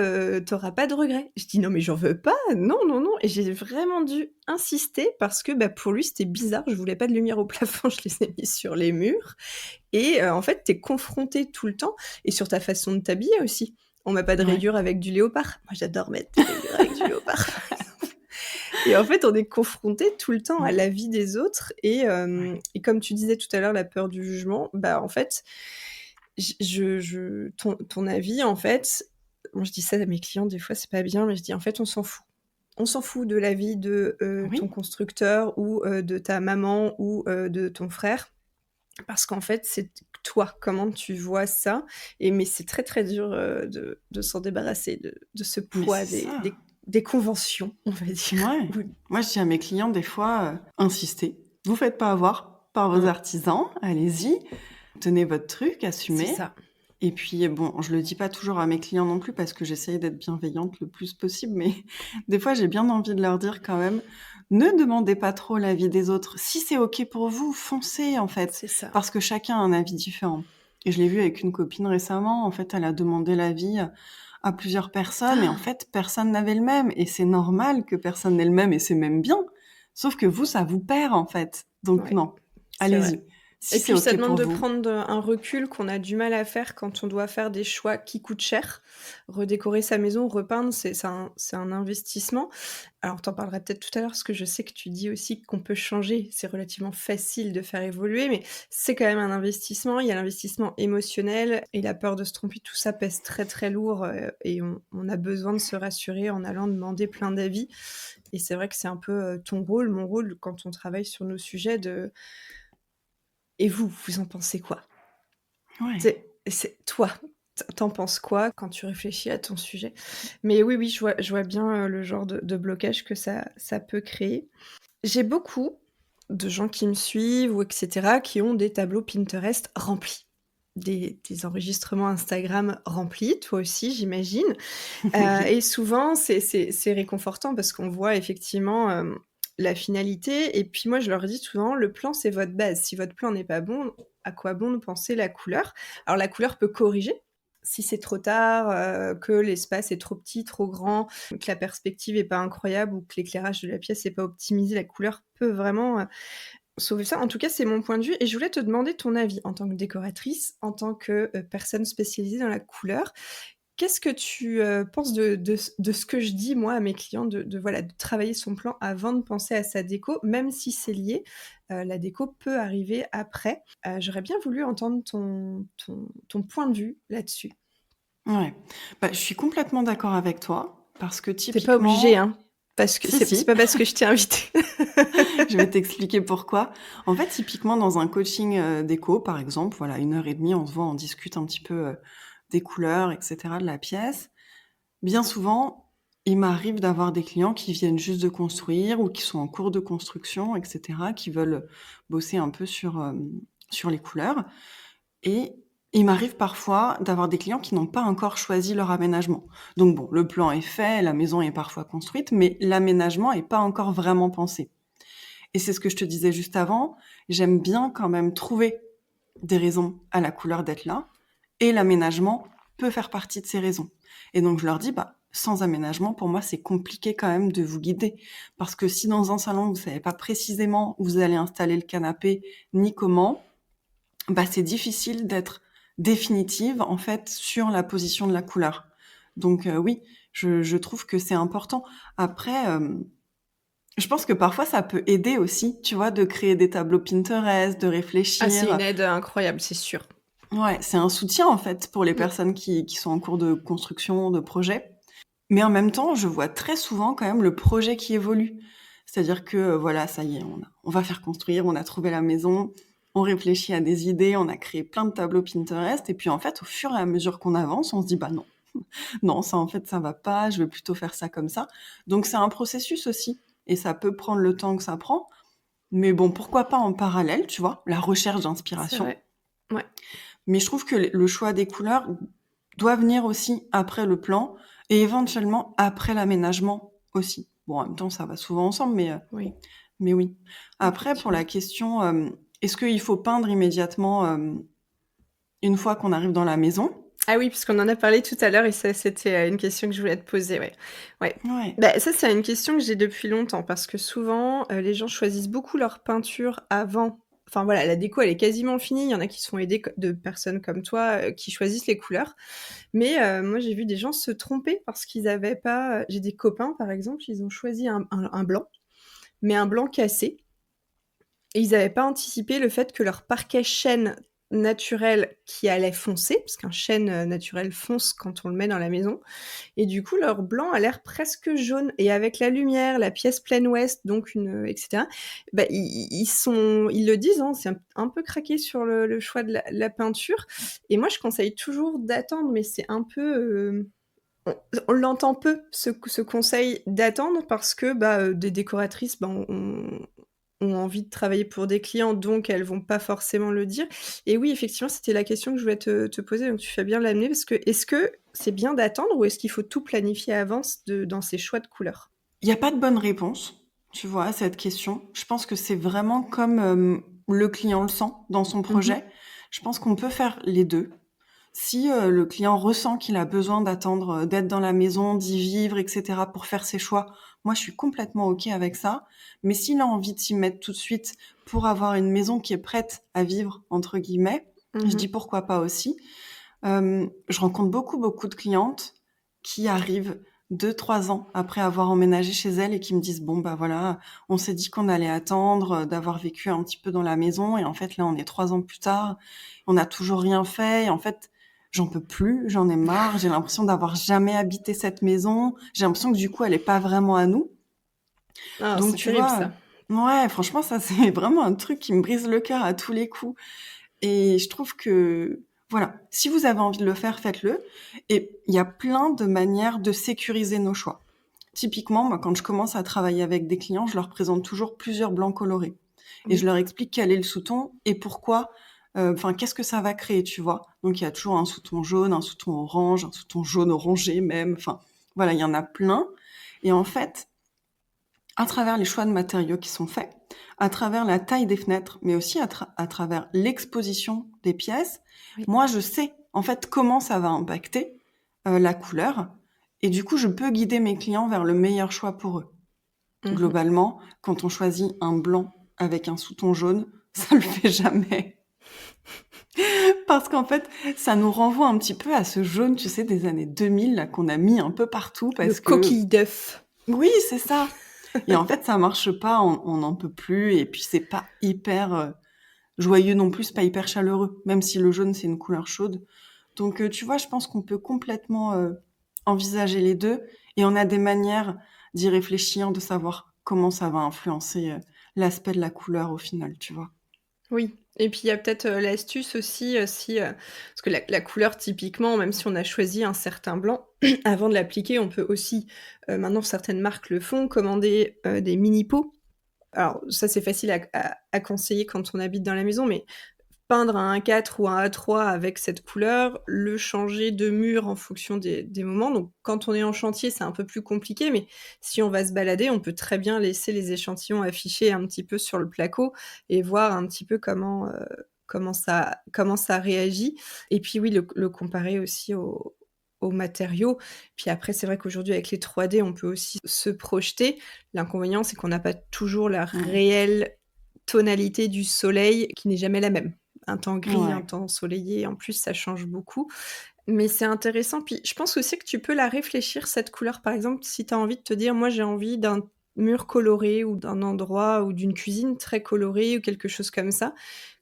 Speaker 1: tu pas de regrets». Je dis: «Non mais j'en veux pas, non, non, non» et j'ai vraiment dû insister parce que, bah, pour lui, c'était bizarre, je voulais pas de lumière au plafond, je les ai mis sur les murs et en fait, tu es confronté tout le temps et sur ta façon de t'habiller aussi. On met pas de
Speaker 2: Ouais.
Speaker 1: rayures avec du léopard. Moi, j'adore mettre des rayures avec du léopard, par exemple. Et en fait, on est confronté tout le temps à
Speaker 2: Mmh.
Speaker 1: la vie des autres
Speaker 2: Ouais.
Speaker 1: et comme tu disais tout à l'heure, la peur du jugement, bah, en fait, ton avis, en fait, moi je dis ça à mes clients, des fois, c'est pas bien, mais je dis: «En fait, on s'en fout. On s'en fout de l'avis de, ton
Speaker 2: Oui.
Speaker 1: constructeur ou, de ta maman ou, de ton frère, parce qu'en fait, c'est toi, comment tu vois ça et mais c'est très, très dur, de s'en débarrasser de ce
Speaker 2: Mais
Speaker 1: poids
Speaker 2: c'est ça.
Speaker 1: des conventions, on va dire.
Speaker 2: Ouais.
Speaker 1: Oui.
Speaker 2: Moi, je dis à mes clients des fois, insistez. Vous faites pas avoir par vos
Speaker 1: Mmh.
Speaker 2: artisans, allez-y, tenez votre truc,
Speaker 1: C'est
Speaker 2: assumez.
Speaker 1: ça.
Speaker 2: Et puis bon, je le dis pas toujours à mes clients non plus parce que j'essaye d'être bienveillante le plus possible, mais des fois, j'ai bien envie de leur dire quand même: «Ne demandez pas trop l'avis des autres. Si c'est OK pour vous, foncez, en fait»,
Speaker 1: C'est ça.
Speaker 2: parce que chacun a un avis différent. Et je l'ai vu avec une copine récemment, en fait, elle a demandé l'avis, à plusieurs personnes et en fait, personne n'avait le même et c'est normal que personne n'ait le même et c'est même bien. Sauf que vous, ça vous perd, en fait. Donc
Speaker 1: Ouais,
Speaker 2: non,
Speaker 1: c'est vrai.
Speaker 2: allez-y. Si
Speaker 1: Et
Speaker 2: c'est
Speaker 1: puis ça
Speaker 2: OK
Speaker 1: demande
Speaker 2: pour
Speaker 1: de
Speaker 2: vous.
Speaker 1: prendre, un recul qu'on a du mal à faire quand on doit faire des choix qui coûtent cher. Redécorer sa maison, repeindre, c'est un investissement. Alors tu en parleras peut-être tout à l'heure, parce que je sais que tu dis aussi qu'on peut changer. C'est relativement facile de faire évoluer, mais c'est quand même un investissement. Il y a l'investissement émotionnel et la peur de se tromper, tout ça pèse très, très lourd, et on a besoin de se rassurer en allant demander plein d'avis et c'est vrai que c'est un peu, ton rôle, mon rôle quand on travaille sur nos sujets de: «Et vous, vous en pensez quoi?»
Speaker 2: Ouais.
Speaker 1: C'est toi, tu en penses quoi quand tu réfléchis à ton sujet? Mais oui, oui, je vois bien, le genre de blocage que ça peut créer. J'ai beaucoup de gens qui me suivent ou et cetera, qui ont des tableaux Pinterest remplis, des enregistrements Instagram remplis, toi aussi j'imagine,
Speaker 2: Oui.
Speaker 1: et souvent c'est réconfortant parce qu'on voit effectivement, la finalité et puis moi je leur dis souvent: «Le plan c'est votre base. Si votre plan n'est pas bon, à quoi bon de penser la couleur?» Alors la couleur peut corriger, si c'est trop tard, que l'espace est trop petit, trop grand, que la perspective est pas incroyable ou que l'éclairage de la pièce est pas optimisé, la couleur peut vraiment, sauver ça. En tout cas, c'est mon point de vue et je voulais te demander ton avis en tant que décoratrice, en tant que, personne spécialisée dans la couleur. Qu'est-ce que tu, penses de ce que je dis moi à mes clients voilà, de travailler son plan avant de penser à sa déco, même si c'est lié, la déco peut arriver après. J'aurais bien voulu entendre ton point de vue là-dessus.
Speaker 2: Ouais. Bah, je suis complètement d'accord avec toi parce que
Speaker 1: Tu pas obligé,
Speaker 2: typiquement
Speaker 1: hein, parce que
Speaker 2: si,
Speaker 1: c'est
Speaker 2: si,
Speaker 1: pas parce que je t'ai invité.
Speaker 2: je vais t'expliquer pourquoi. En fait, typiquement dans un coaching, déco, par exemple, voilà, 1 heure et demie, on se voit, on discute un petit peu, des couleurs et cetera de la pièce. Bien souvent, il m'arrive d'avoir des clients qui viennent juste de construire ou qui sont en cours de construction et cetera, qui veulent bosser un peu sur les couleurs. Et il m'arrive parfois d'avoir des clients qui n'ont pas encore choisi leur aménagement. Donc bon, le plan est fait, la maison est parfois construite, mais l'aménagement est pas encore vraiment pensé. Et c'est ce que je te disais juste avant, j'aime bien quand même trouver des raisons à la couleur d'être là, et l'aménagement peut faire partie de ces raisons. Et donc je leur dis, sans aménagement, pour moi, c'est compliqué quand même de vous guider. Parce que si dans un salon, vous savez pas précisément où vous allez installer le canapé, ni comment, c'est difficile d'être définitive, en fait, sur la position de la couleur. Donc oui, je trouve que c'est important. Après, je pense que parfois, ça peut aider aussi, tu vois, de créer des tableaux Pinterest, de
Speaker 1: Ah, c'est une
Speaker 2: réfléchir.
Speaker 1: aide incroyable, c'est sûr.
Speaker 2: Ouais, c'est un soutien, en fait, pour les
Speaker 1: Mmh.
Speaker 2: personnes qui sont en cours de construction, de projet. Mais en même temps, je vois très souvent quand même le projet qui évolue. C'est-à-dire que, voilà, ça y est, on va faire construire, on a trouvé la maison, on réfléchit à des idées, on a créé plein de tableaux Pinterest et puis, en fait, au fur et à mesure qu'on avance, on se dit: «Bah non, non, ça, en fait, ça va pas, je veux plutôt faire ça comme ça». Donc c'est un processus aussi et ça peut prendre le temps que ça prend. Mais bon, pourquoi pas en parallèle, tu vois? La recherche
Speaker 1: C'est
Speaker 2: d'inspiration.
Speaker 1: vrai. Ouais.
Speaker 2: Mais je trouve que le choix des couleurs doit venir aussi après le plan et éventuellement après l'aménagement aussi. Bon, en même temps, ça va souvent ensemble,
Speaker 1: Oui,
Speaker 2: mais oui. Après, pour la
Speaker 1: effectivement.
Speaker 2: question, est-ce qu'il faut peindre immédiatement, une fois qu'on arrive dans la maison?
Speaker 1: Ah oui, puisqu'on en a parlé tout à l'heure et ça, c'était, une question que je voulais te poser, ouais. Ouais.
Speaker 2: Ouais.
Speaker 1: Ça, c'est une question que j'ai depuis longtemps parce que souvent, les gens choisissent beaucoup leur peinture avant enfin voilà, la déco, elle est quasiment finie. Il y en a qui se font aider co de personnes comme toi, qui choisissent les couleurs. Mais, moi, j'ai vu des gens se tromper parce qu'ils avaient pas, j'ai des copains, par exemple, ils ont choisi un blanc, mais un blanc cassé. Et ils avaient pas anticipé le fait que leur parquet chêne naturel qui allait foncer, parce qu'un chêne, naturel fonce quand on le met dans la maison et du coup leur blanc a l'air presque jaune et avec la lumière, la pièce pleine ouest donc et cetera, ils le disent, hein, c'est un peu craqué sur le choix de la peinture et moi je conseille toujours d'attendre mais c'est un peu, on l'entend peu ce conseil d'attendre parce que, des décoratrices, ont envie de travailler pour des clients, donc elles vont pas forcément le dire et oui, effectivement, c'était la question que je voulais te poser, donc tu fais bien de l'amener parce que est-ce que c'est bien d'attendre ou est-ce qu'il faut tout planifier à avance dans ses choix de couleurs?
Speaker 2: Il y a pas de bonne réponse, tu vois, à cette question. Je pense que c'est vraiment comme, le client le sent dans son
Speaker 1: Mmh.
Speaker 2: projet. Je pense qu'on peut faire les 2. Si, le client ressent qu'il a besoin d'attendre, d'être dans la maison, d'y vivre et cetera pour faire ses choix, moi je suis complètement OK avec ça. Mais s'il a envie de s'y mettre tout de suite pour avoir une maison qui est «prête à vivre» entre guillemets, je dis
Speaker 1: Mmh.
Speaker 2: pourquoi pas aussi. Je rencontre beaucoup, beaucoup de clientes qui arrivent 2, 3 ans après avoir emménagé chez elles et qui me disent: «Bon, voilà, on s'est dit qu'on allait attendre, d'avoir vécu un petit peu dans la maison et en fait, là, on est 3 ans plus tard, on n'a toujours rien fait et en fait, j'en peux plus, j'en ai marre, j'ai l'impression d'avoir jamais habité cette maison. J'ai l'impression que du coup, elle est pas vraiment à nous».
Speaker 1: Ah,
Speaker 2: Donc
Speaker 1: c'est
Speaker 2: tu
Speaker 1: terrible
Speaker 2: vois,
Speaker 1: ça.
Speaker 2: ouais, franchement, ça, c'est vraiment un truc qui me brise le cœur à tous les coups. Et je trouve que, voilà, si vous avez envie de le faire, faites-le. Et il y a plein de manières de sécuriser nos choix. Typiquement, moi, quand je commence à travailler avec des clients, je leur présente toujours plusieurs blancs colorés. Et je
Speaker 1: Oui.
Speaker 2: leur explique quel est le sous-ton et pourquoi, enfin, qu'est-ce que ça va créer, tu vois. Donc, il y a toujours un sous-ton jaune, un sous-ton orange, un sous-ton jaune orangé même. Enfin, voilà, il y en a plein. Et en fait, à travers les choix de matériaux qui sont faits, à travers la taille des fenêtres, mais aussi à travers l'exposition des pièces,
Speaker 1: Oui.
Speaker 2: moi, je sais, en fait, comment ça va impacter, la couleur et du coup, je peux guider mes clients vers le meilleur choix pour eux.
Speaker 1: Mmh.
Speaker 2: Globalement, quand on choisit un blanc avec un sous-ton jaune, ça le fait jamais. Parce qu'en fait, ça nous renvoie un petit peu à ce jaune, tu sais, des années 2000 là, qu'on a mis un peu partout
Speaker 1: Le
Speaker 2: parce que
Speaker 1: coquille d'œuf.
Speaker 2: oui, c'est ça. Et en fait, ça marche pas, on n'en peut plus et puis c'est pas hyper, joyeux non plus, c'est pas hyper chaleureux, même si le jaune, c'est une couleur chaude. Donc tu vois, je pense qu'on peut complètement, envisager les 2 et on a des manières d'y réfléchir, de savoir comment ça va influencer, l'aspect de la couleur au final, tu vois?
Speaker 1: Oui et puis il y a peut-être, l'astuce aussi, si, parce que la couleur typiquement, même si on a choisi un certain blanc, avant de l'appliquer, on peut aussi, maintenant certaines marques le font, commander, des mini pots. Alors ça, c'est facile à conseiller quand on habite dans la maison, mais peindre un A4 ou un A3 avec cette couleur, le changer de mur en fonction des moments. Donc quand on est en chantier, c'est un peu plus compliqué, mais si on va se balader, on peut très bien laisser les échantillons affichés un petit peu sur le placo et voir un petit peu comment, comment ça réagit. Et puis oui, le comparer aussi aux matériaux. Puis après, c'est vrai qu'aujourd'hui, avec les 3D, on peut aussi se projeter. L'inconvénient, c'est qu'on n'a pas toujours la
Speaker 2: Mmh.
Speaker 1: réelle tonalité du soleil qui n'est jamais la même. Un temps gris, un
Speaker 2: Ouais.
Speaker 1: temps ensoleillé, en plus, ça change beaucoup. Mais c'est intéressant. Puis je pense aussi que tu peux la réfléchir, cette couleur. Par exemple, si tu as envie de te dire: «Moi, j'ai envie d'un mur coloré ou d'un endroit ou d'une cuisine très colorée» ou quelque chose comme ça.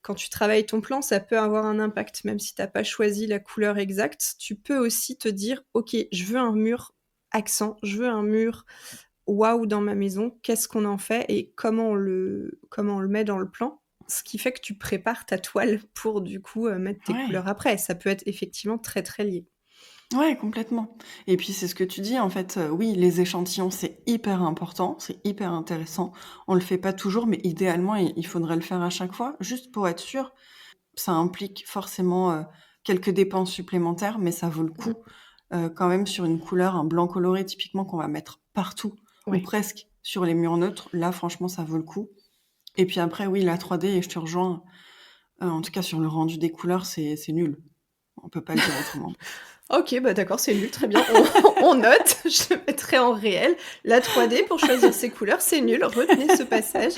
Speaker 1: Quand tu travailles ton plan, ça peut avoir un impact. Même si tu as pas choisi la couleur exacte, tu peux aussi te dire: «OK, je veux un mur accent, je veux un mur waouh dans ma maison, qu'est-ce qu'on en fait et comment on le met dans le plan?» Ce qui fait que tu prépares ta toile pour du coup, mettre tes
Speaker 2: Ouais.
Speaker 1: couleurs après. Ça peut être effectivement très, très lié.
Speaker 2: Ouais, complètement. Et puis c'est ce que tu dis en fait, oui, les échantillons, c'est hyper important, c'est hyper intéressant. On le fait pas toujours, mais idéalement, il faudrait le faire à chaque fois, juste pour être sûr. Ça implique forcément, quelques dépenses supplémentaires, mais ça vaut le
Speaker 1: Mmh.
Speaker 2: coup. Quand même sur une couleur, un blanc coloré typiquement qu'on va mettre partout ou
Speaker 1: Ouais.
Speaker 2: presque sur les murs neutres, là franchement ça vaut le coup. Et puis après oui, la 3D et je te rejoins, en tout cas sur le rendu des couleurs, c'est nul. On peut pas le dire autrement.
Speaker 1: OK, bah, d'accord, c'est nul, très bien. On note, je mettrai en réel. La 3D pour choisir ses couleurs, c'est nul, retenez ce passage.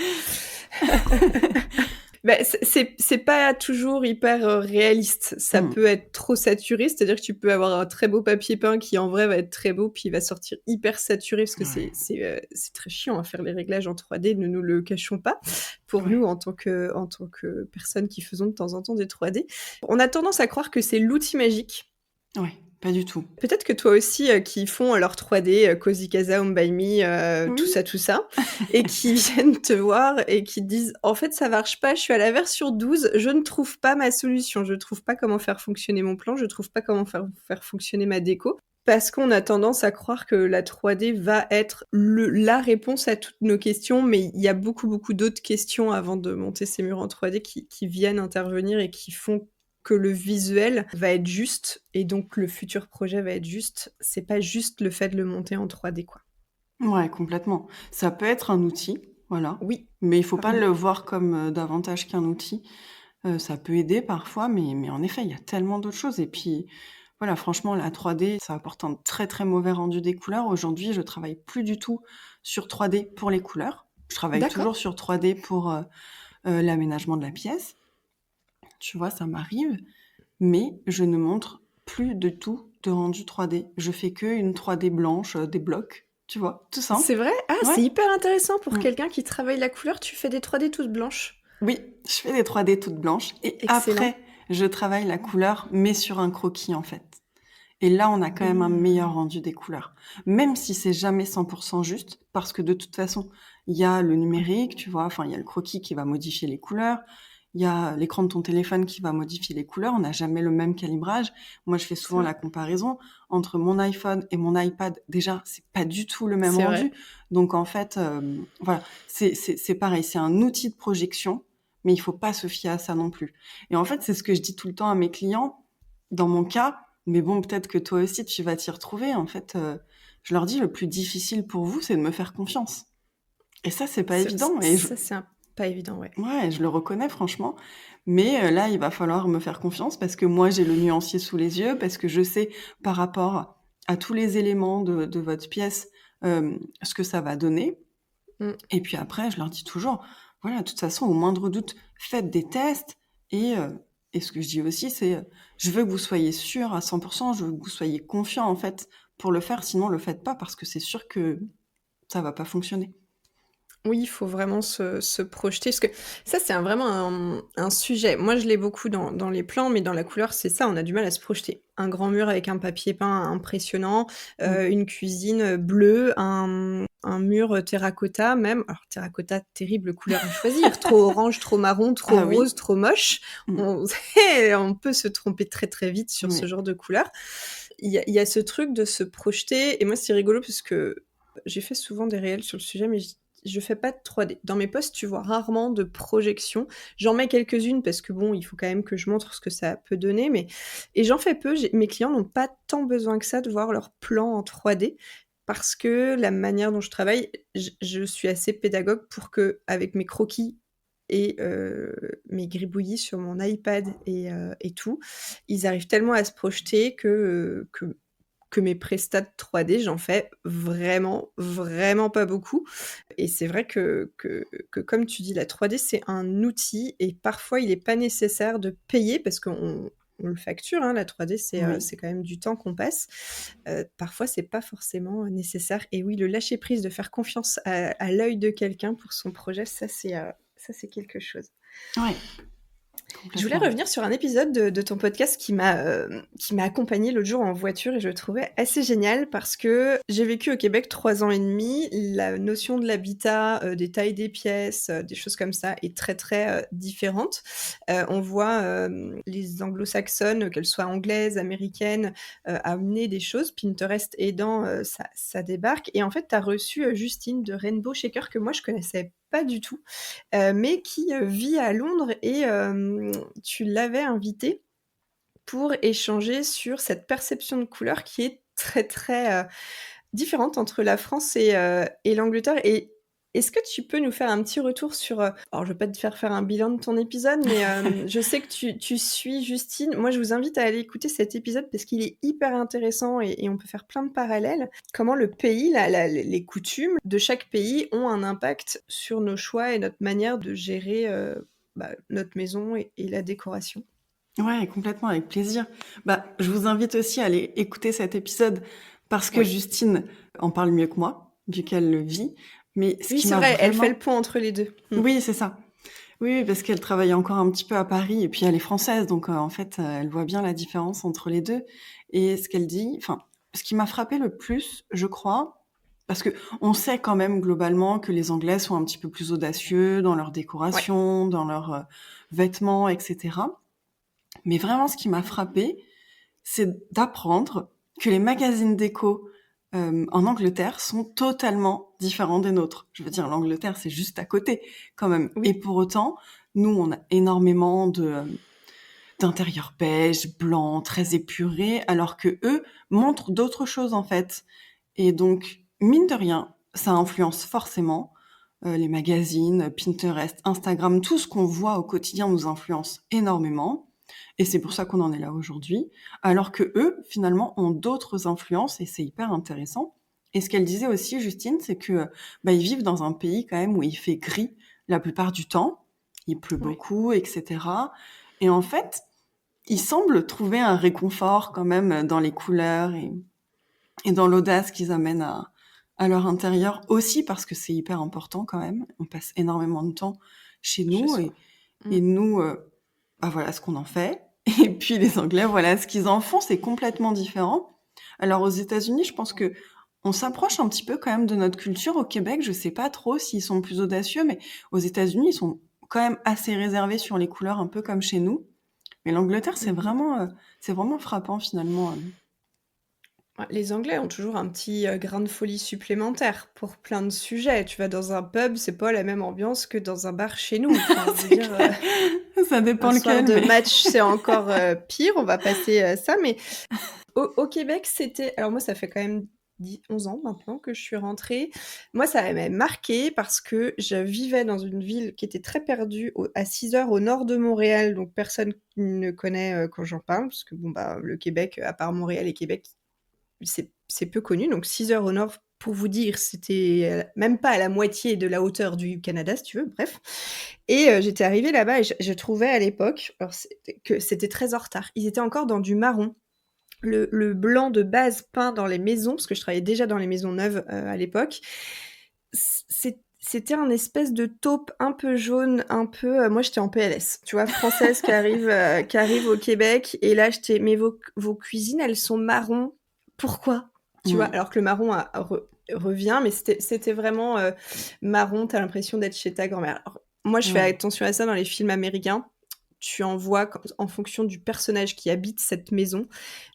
Speaker 1: Bah, c'est pas toujours hyper, réaliste. Ça
Speaker 2: Mmh.
Speaker 1: peut être trop saturé, c'est-à-dire que tu peux avoir un très beau papier peint qui, en vrai, va être très beau, puis il va sortir hyper saturé parce que
Speaker 2: Ouais,
Speaker 1: c'est très chiant à faire les réglages en 3D, ne nous le cachons pas, pour
Speaker 2: ouais,
Speaker 1: nous en tant que personnes qui faisons de temps en temps des 3D. On a tendance à croire que c'est l'outil magique.
Speaker 2: ouais, pas du tout.
Speaker 1: Peut-être que toi aussi, qui font leur 3D, Cozy Casa, Home by Me,
Speaker 2: Oui.
Speaker 1: tout ça et qui viennent te voir et qui te disent: «En fait, ça marche pas, je suis à la version 12, je ne trouve pas ma solution, je trouve pas comment faire fonctionner mon plan, je trouve pas comment faire fonctionner ma déco». Parce qu'on a tendance à croire que la 3D va être la réponse à toutes nos questions, mais il y a beaucoup, beaucoup d'autres questions avant de monter ces murs en 3D qui viennent intervenir et qui font que le visuel va être juste et donc le futur projet va être juste. C'est pas juste le fait de le monter en 3D, quoi.
Speaker 2: Ouais, complètement. Ça peut être un outil, voilà,
Speaker 1: Oui,
Speaker 2: mais il faut pas
Speaker 1: vraiment.
Speaker 2: le voir comme, davantage qu'un outil. Ça peut aider parfois, mais en effet, il y a tellement d'autres choses et puis, voilà, franchement, la 3D, ça apporte un très, très mauvais rendu des couleurs. Aujourd'hui, je travaille plus du tout sur 3D pour les couleurs. Je travaille
Speaker 1: D'accord.
Speaker 2: toujours sur 3D pour, l'aménagement de la pièce. Tu vois, ça m'arrive, mais je ne montre plus du tout de rendu 3D. Je fais qu'une 3D blanche, des blocs, tu vois? Tout simple.
Speaker 1: C'est vrai? Ah,
Speaker 2: Ouais.
Speaker 1: c'est hyper intéressant pour
Speaker 2: Mmh.
Speaker 1: quelqu'un qui travaille la couleur, tu fais des 3D toutes blanches.
Speaker 2: Oui, je fais des 3D toutes blanches et
Speaker 1: Excellent.
Speaker 2: après, je travaille la couleur, mais sur un croquis, en fait. Et là, on a quand même un meilleur
Speaker 1: Mmh.
Speaker 2: rendu des couleurs. Même si c'est jamais 100% juste, parce que de toute façon, il y a le numérique, tu vois? Enfin, il y a le croquis qui va modifier les couleurs, il y a l'écran de ton téléphone qui va modifier les couleurs, on n'a jamais le même calibrage. Moi, je fais
Speaker 1: C'est
Speaker 2: souvent
Speaker 1: vrai.
Speaker 2: la comparaison entre mon iPhone et mon iPad. Déjà, c'est pas du tout le même
Speaker 1: C'est vrai.
Speaker 2: rendu. Donc en fait, voilà, c'est pareil, c'est un outil de projection, mais il faut pas se fier à ça non plus. Et en fait, c'est ce que je dis tout le temps à mes clients. Dans mon cas, mais bon, peut-être que toi aussi tu vas t'y retrouver. En fait, je leur dis: «Le plus difficile pour vous, c'est de me faire confiance» et ça, c'est pas évident et je
Speaker 1: Ça, c'est pas évident, ouais.
Speaker 2: ouais, je le reconnais franchement, mais là, il va falloir me faire confiance parce que moi, j'ai le nuancier sous les yeux, parce que je sais par rapport à tous les éléments de votre pièce, ce que ça va donner
Speaker 1: Mmh.
Speaker 2: et puis après, je leur dis toujours: «Voilà, de toute façon, au moindre doute, faites des tests» et ce que je dis aussi, c'est, «Je veux que vous soyez sûrs à 100%, je veux que vous soyez confiants, en fait, pour le faire, sinon le faites pas parce que c'est sûr que ça va pas fonctionner».
Speaker 1: Oui, il faut vraiment se projeter parce que ça, c'est vraiment un sujet. Moi, je l'ai beaucoup dans les plans, mais dans la couleur, c'est ça, on a du mal à se projeter. Un grand mur avec un papier peint impressionnant,
Speaker 2: Mmh.
Speaker 1: une cuisine, bleue, un mur, terracotta même. Alors terracotta, terrible couleur à choisir, trop orange, trop marron, trop
Speaker 2: Ah oui?
Speaker 1: rose, trop moche.
Speaker 2: Mmh.
Speaker 1: On peut se tromper très, très vite sur ce
Speaker 2: Oui.
Speaker 1: genre de couleur. Il y a ce truc de se projeter et moi, c'est rigolo parce que j'ai fait souvent des réels sur le sujet, mais je fais pas de 3D. Dans mes posts, tu vois rarement de projection. J'en mets quelques-unes parce que bon, il faut quand même que je montre ce que ça peut donner, mais et j'en fais peu. Mes clients n'ont pas tant besoin que ça de voir leur plan en 3D parce que la manière dont je travaille, je suis assez pédagogue pour que, avec mes croquis, et mes gribouillis sur mon iPad et tout, ils arrivent tellement à se projeter que mes prestats de 3D, j'en fais vraiment, vraiment pas beaucoup. Et c'est vrai que comme tu dis, la 3D, c'est un outil et parfois, il est pas nécessaire de payer parce qu'on le facture, hein, la 3D,
Speaker 2: Oui.
Speaker 1: c'est quand même du temps qu'on passe. Parfois, c'est pas forcément nécessaire. Et oui, le lâcher prise, de faire confiance à l'œil de quelqu'un pour son projet, ça, c'est quelque chose.
Speaker 2: Ouais,
Speaker 1: Je voulais
Speaker 2: complètement.
Speaker 1: revenir sur un épisode de ton podcast qui m'a accompagnée l'autre jour en voiture et je le trouvais assez génial parce que j'ai vécu au Québec 3 ans et demi. La notion de l'habitat, des tailles des pièces, des choses comme ça est très, très, différente. On voit, les anglo-saxonnes, qu'elles soient anglaises, américaines, amener des choses. Pinterest aidant, ça débarque et en fait, tu as reçu, Justine de Rainbow Shaker que moi je connaissais pas du tout. Mais qui vit à Londres et tu l'avais invitée pour échanger sur cette perception de couleur qui est très, très, différente entre la France et l'Angleterre et est-ce que tu peux nous faire un petit retour sur, alors je vais pas te faire un bilan de ton épisode, mais je sais que tu suis Justine. Moi, je vous invite à aller écouter cet épisode parce qu'il est hyper intéressant et on peut faire plein de parallèles. Comment le pays, les coutumes de chaque pays ont un impact sur nos choix et notre manière de gérer, notre maison et la décoration.
Speaker 2: Ouais, complètement, avec plaisir. Je vous invite aussi à aller écouter cet épisode parce que
Speaker 1: Oui.
Speaker 2: Justine en parle mieux que moi, vu qu'elle le vit. Mais ce
Speaker 1: Oui,
Speaker 2: qui
Speaker 1: c'est
Speaker 2: m'a
Speaker 1: vrai, elle fait le
Speaker 2: vraiment...
Speaker 1: pont entre les 2.
Speaker 2: Oui, c'est ça. Oui, parce qu'elle travaille encore un petit peu à Paris et puis elle est française, donc en fait, elle voit bien la différence entre les 2 et ce qu'elle dit enfin, ce qui m'a frappé le plus, je crois, parce qu'on sait quand même globalement que les Anglais sont un petit peu plus audacieux dans leur
Speaker 1: Ouais.
Speaker 2: décoration, dans leurs, vêtements et cetera. Mais vraiment ce qui m'a frappé, c'est d'apprendre que les magazines déco, en Angleterre sont totalement différents des nôtres. Je veux dire, l'Angleterre, c'est juste à côté quand même. Et
Speaker 1: Oui.
Speaker 2: pour autant, nous, on a énormément d'intérieurs beige, blanc, très épurés, alors qu'eux montrent d'autres choses en fait. Et donc, mine de rien, ça influence forcément, les magazines, Pinterest, Instagram, tout ce qu'on voit au quotidien nous influence énormément et c'est pour ça qu'on en est là aujourd'hui. Alors qu'eux, finalement, ont d'autres influences et c'est hyper intéressant. Et ce qu'elle disait aussi, Justine, c'est que, ils vivent dans un pays quand même où il fait gris la plupart du temps, il pleut
Speaker 1: Ouais.
Speaker 2: beaucoup et cetera et en fait, ils semblent trouver un réconfort quand même dans les couleurs et dans l'audace qu'ils amènent à leur intérieur aussi parce que c'est hyper important quand même. On passe énormément de temps chez
Speaker 1: Chez
Speaker 2: nous
Speaker 1: soi.
Speaker 2: et nous, voilà ce qu'on en fait. Et puis les Anglais, voilà ce qu'ils en font, c'est complètement différent. Alors aux États-Unis, je pense que on s'approche un petit peu quand même de notre culture. Au Québec, je sais pas trop s'ils sont plus audacieux, mais aux États-Unis, ils sont quand même assez réservés sur les couleurs, un peu comme chez nous. Mais l'Angleterre,
Speaker 1: Mmh.
Speaker 2: c'est vraiment frappant finalement.
Speaker 1: Ouais, les Anglais ont toujours un petit, grain de folie supplémentaire pour plein de sujets. Tu vas dans un pub, c'est pas la même ambiance que dans un bar chez nous. Enfin, je veux
Speaker 2: C'est
Speaker 1: dire,
Speaker 2: clair. Ça
Speaker 1: un
Speaker 2: dépend
Speaker 1: soir
Speaker 2: lequel,
Speaker 1: de
Speaker 2: mais
Speaker 1: match, c'est encore, pire, on va passer, ça. Mais au Québec, c'était alors moi, ça fait quand même 11 ans maintenant que je suis rentrée. Moi, ça m'avait marquée parce que je vivais dans une ville qui était très perdue à 6 heures au nord de Montréal, donc personne ne connaît, quand j'en parle parce que bon, le Québec, à part Montréal et Québec, c'est peu connu, donc 6 heures au nord, pour vous dire, c'était, même pas à la moitié de la hauteur du Canada, si tu veux, bref et j'étais arrivée là-bas et je trouvais à l'époque, alors c'était très en retard. Ils étaient encore dans du marron. Le blanc de base peint dans les maisons, parce que je travaillais déjà dans les maisons neuves, à l'époque, c'était un espèce de taupe un peu jaune, un peu, moi j'étais en PLS, tu vois? Française qui arrive au Québec et là j'étais: «Mais vos cuisines, elles sont marron, pourquoi?» Tu vois?
Speaker 2: mmh,
Speaker 1: Alors que le marron revient, mais c'était vraiment, marron, tu as l'impression d'être chez ta grand-mère. Alors moi je fais
Speaker 2: ouais.
Speaker 1: attention à ça dans les films américains, tu en vois en fonction du personnage qui habite cette maison,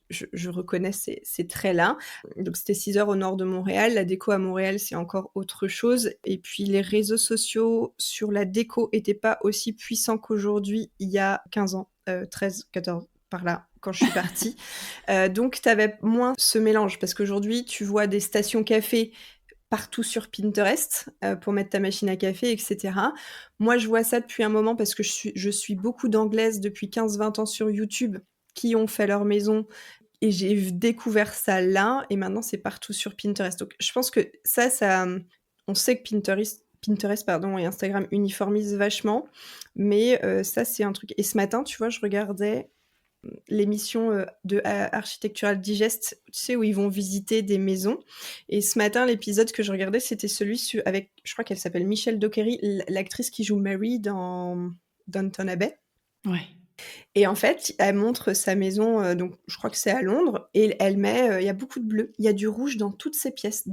Speaker 1: je reconnais ces traits-là. Donc c'était 6 heures au nord de Montréal. La déco à Montréal, c'est encore autre chose et puis les réseaux sociaux sur la déco étaient pas aussi puissants qu'aujourd'hui, il y a 15 ans, 13-14 par là, quand je suis partie. Donc tu avais moins ce mélange parce qu'aujourd'hui, tu vois des stations café partout sur Pinterest pour mettre ta machine à café, etc. Moi, je vois ça depuis un moment parce que je suis beaucoup d'Anglaises depuis 15-20 ans sur YouTube qui ont fait leur maison et j'ai découvert ça là et maintenant c'est partout sur Pinterest. Donc je pense que ça on sait que Pinterest pardon, et Instagram uniformisent vachement, mais ça c'est un truc. Et ce matin, tu vois, je regardais l'émission de Architectural Digest, tu sais, où ils vont visiter des maisons. Et ce matin, l'épisode que je regardais, c'était celui avec, je crois qu'elle s'appelle Michelle Dockery, l'actrice qui joue Mary dans Downton Abbey.
Speaker 2: Ouais.
Speaker 1: Et en fait, elle montre sa maison, donc je crois que c'est à Londres, et elle met, il y a beaucoup de bleu, il y a du rouge dans toutes ces pièces,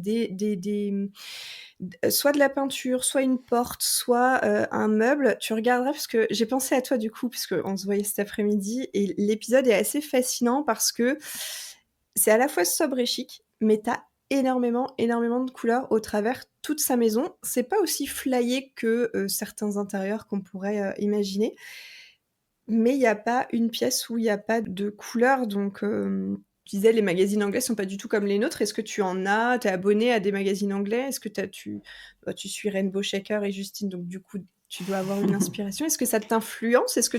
Speaker 1: soit de la peinture, soit une porte, soit un meuble. Tu regarderas parce que j'ai pensé à toi du coup, parce qu'on se voyait cet après-midi, et l'épisode est assez fascinant parce que c'est à la fois sobre et chic, mais t'as énormément de couleurs au travers toute sa maison. C'est pas aussi flyé que certains intérieurs qu'on pourrait imaginer. Mais il n'y a pas une pièce où il n'y a pas de couleurs, donc tu disais les magazines anglais sont pas du tout comme les nôtres. Est-ce que tu en as? Tu es abonné à des magazines anglais? Est-ce que tu suis Rainbow Shaker et Justine, donc du coup tu dois avoir une inspiration. Est-ce que ça t'influence? Est-ce que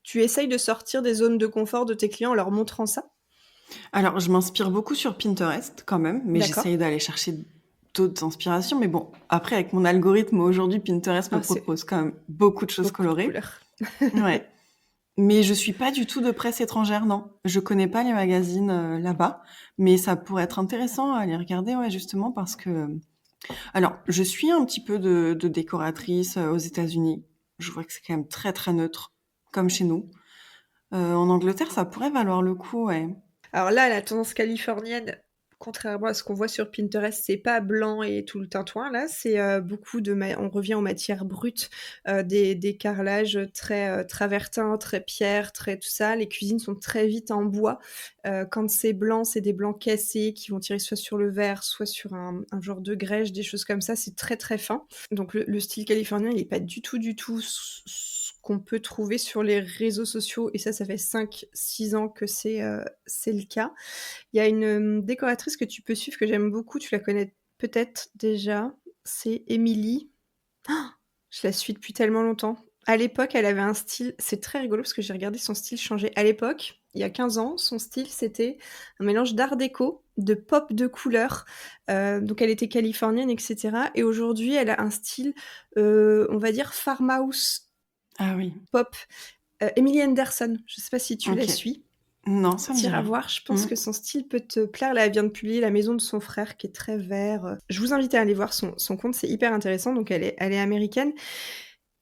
Speaker 1: tu essayes de sortir des zones de confort de tes clients en leur montrant ça?
Speaker 2: Alors, je m'inspire beaucoup sur Pinterest quand même, mais
Speaker 1: D'accord.
Speaker 2: j'essaye d'aller chercher d'autres inspirations. Mais bon, après, avec mon algorithme aujourd'hui, Pinterest me
Speaker 1: C'est
Speaker 2: propose quand même beaucoup de choses
Speaker 1: beaucoup de
Speaker 2: colorées.
Speaker 1: couleurs.
Speaker 2: Ouais. Mais je suis pas du tout de presse étrangère, non. Je connais pas les magazines là-bas, mais ça pourrait être intéressant à aller regarder, ouais, justement, parce que... Alors, je suis un petit peu de décoratrice aux États-Unis. Je vois que c'est quand même très, très neutre, comme chez nous. En Angleterre, ça pourrait valoir le coup, ouais.
Speaker 1: Alors là, la tendance californienne, contrairement à ce qu'on voit sur Pinterest, c'est pas blanc et tout le tintouin. Là, c'est beaucoup on revient aux matières brutes, des carrelages très travertins, très pierre, très tout ça. Les cuisines sont très vite en bois. Quand c'est blanc, c'est des blancs cassés qui vont tirer soit sur le verre, soit sur un genre de grège, des choses comme ça. C'est très très fin. Donc le style californien, il est pas du tout ce qu'on peut trouver sur les réseaux sociaux. Et ça fait 5-6 ans que c'est le cas. Il y a une décoratrice que tu peux suivre que j'aime beaucoup, tu la connais peut-être déjà, c'est Émilie. Je la suis depuis tellement longtemps. À l'époque, elle avait un style, c'est très rigolo parce que j'ai regardé son style changer. À l'époque, il y a 15 ans, son style, c'était un mélange d'art déco, de pop de couleurs. Donc elle était californienne, etc. Et aujourd'hui, elle a un style, on va dire, farmhouse
Speaker 2: Ah oui,
Speaker 1: pop. Emily Anderson, je sais pas si tu la
Speaker 2: ok.
Speaker 1: suis.
Speaker 2: Non, ça me dit
Speaker 1: Tire à
Speaker 2: rien.
Speaker 1: voir, je pense que son style peut te plaire. Là, elle vient de publier La maison de son frère, qui est très vert. Je vous invite à aller voir son compte, c'est hyper intéressant. Donc, elle est américaine.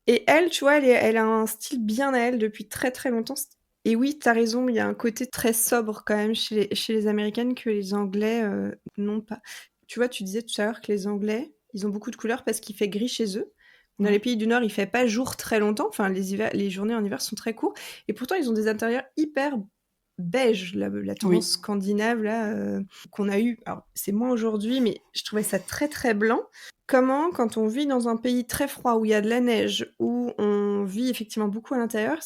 Speaker 1: Et elle, tu vois, elle a un style bien à elle depuis très très longtemps. Et oui, t'as raison, il y a un côté très sobre quand même chez les Américaines que les Anglais n'ont pas. Tu vois, tu disais tout à l'heure que les Anglais, ils ont beaucoup de couleurs parce qu'il fait gris chez eux. Dans les pays du Nord, il fait pas jour très longtemps. Enfin, les journées en hiver sont très courtes. Et pourtant, ils ont des intérieurs hyper beige, la tendance
Speaker 2: Oui.
Speaker 1: scandinave là qu'on a eu. Alors c'est moins aujourd'hui, mais je trouvais ça très très blanc. Comment, quand on vit dans un pays très froid où il y a de la neige, où on vit effectivement beaucoup à l'intérieur,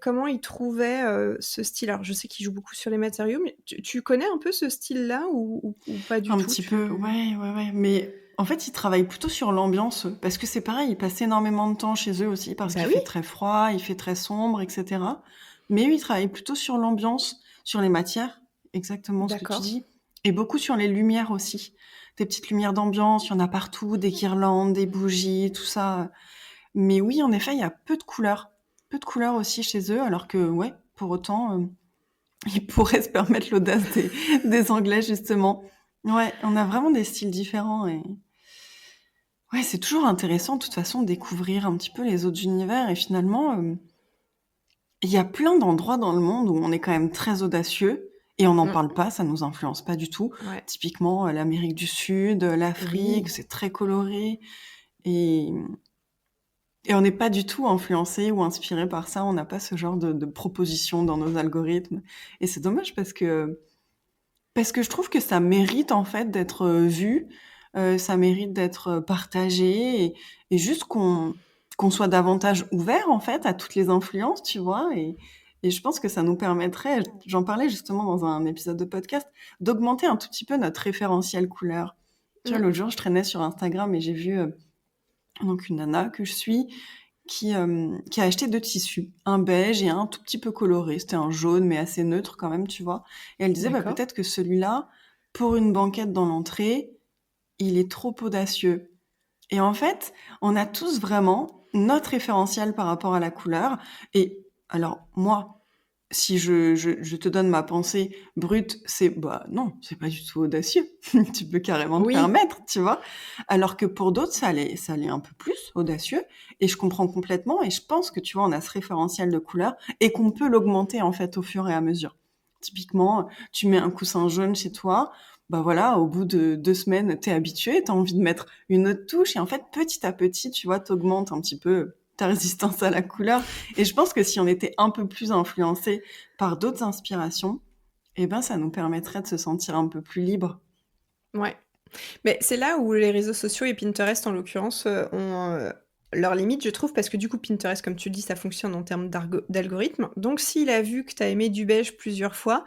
Speaker 1: comment ils trouvaient ce style? Alors je sais qu'ils jouent beaucoup sur les matériaux, mais tu connais un peu ce style-là ou pas du
Speaker 2: Un
Speaker 1: tout?
Speaker 2: petit peu, ouais. Mais en fait, ils travaillent plutôt sur l'ambiance, parce que c'est pareil, ils passent énormément de temps chez eux aussi, parce
Speaker 1: Bah
Speaker 2: qu'il
Speaker 1: oui,
Speaker 2: fait très froid, il fait très sombre, etc. Mais eux, ils travaillent plutôt sur l'ambiance, sur les matières, exactement ce que tu
Speaker 1: d'accord.
Speaker 2: dis, et beaucoup sur les lumières aussi. Des petites lumières d'ambiance, il y en a partout, des guirlandes, des bougies, tout ça. Mais oui, en effet, il y a peu de couleurs. Peu de couleurs aussi chez eux, alors que, ouais, pour autant, ils pourraient se permettre l'audace des Anglais, justement. Ouais, on a vraiment des styles différents et ouais, c'est toujours intéressant de toute façon de découvrir un petit peu les autres univers et finalement, il y a plein d'endroits dans le monde où on est quand même très audacieux et on n'en
Speaker 1: Mm.
Speaker 2: parle pas, ça nous influence pas du tout.
Speaker 1: Ouais.
Speaker 2: Typiquement, l'Amérique du Sud, l'Afrique,
Speaker 1: Oui.
Speaker 2: c'est très coloré et on n'est pas du tout influencé ou inspiré par ça. On n'a pas ce genre de propositions dans nos algorithmes et c'est dommage parce que je trouve que ça mérite en fait d'être vu, ça mérite d'être partagé et juste qu'on soit davantage ouvert en fait à toutes les influences, tu vois? Et je pense que ça nous permettrait, j'en parlais justement dans un épisode de podcast, d'augmenter un tout petit peu notre référentiel couleur. Tu vois, l'autre jour, je traînais sur Instagram et j'ai vu donc une nana que je suis qui a acheté 2 tissus, un beige et un tout petit peu coloré. C'était un jaune, mais assez neutre quand même, tu vois? Et elle disait: «Bah,
Speaker 1: D'accord.
Speaker 2: peut-être que celui-là, pour une banquette dans l'entrée, il est trop audacieux». Et en fait, on a tous vraiment notre référentiel par rapport à la couleur. Et alors moi, si je te donne ma pensée brute, c'est bah non, c'est pas du tout audacieux. Tu peux carrément te
Speaker 1: Oui,
Speaker 2: permettre, tu vois. Alors que pour d'autres, ça l'est un peu plus audacieux. Et je comprends complètement. Et je pense que tu vois, on a ce référentiel de couleur et qu'on peut l'augmenter en fait au fur et à mesure. Typiquement, tu mets un coussin jaune chez toi, bah voilà, au bout de 2 semaines, t'es habitué, t'as envie de mettre une autre touche et en fait, petit à petit, tu vois, t'augmentes un petit peu ta résistance à la couleur. Et je pense que si on était un peu plus influencé par d'autres inspirations, eh ben, ça nous permettrait de se sentir un peu plus libre.
Speaker 1: ouais. Mais c'est là où les réseaux sociaux et Pinterest, en l'occurrence, ont, leurs limites, je trouve, parce que du coup, Pinterest, comme tu le dis, ça fonctionne en termes d'algorithme. Donc s'il a vu que tu as aimé du beige plusieurs fois,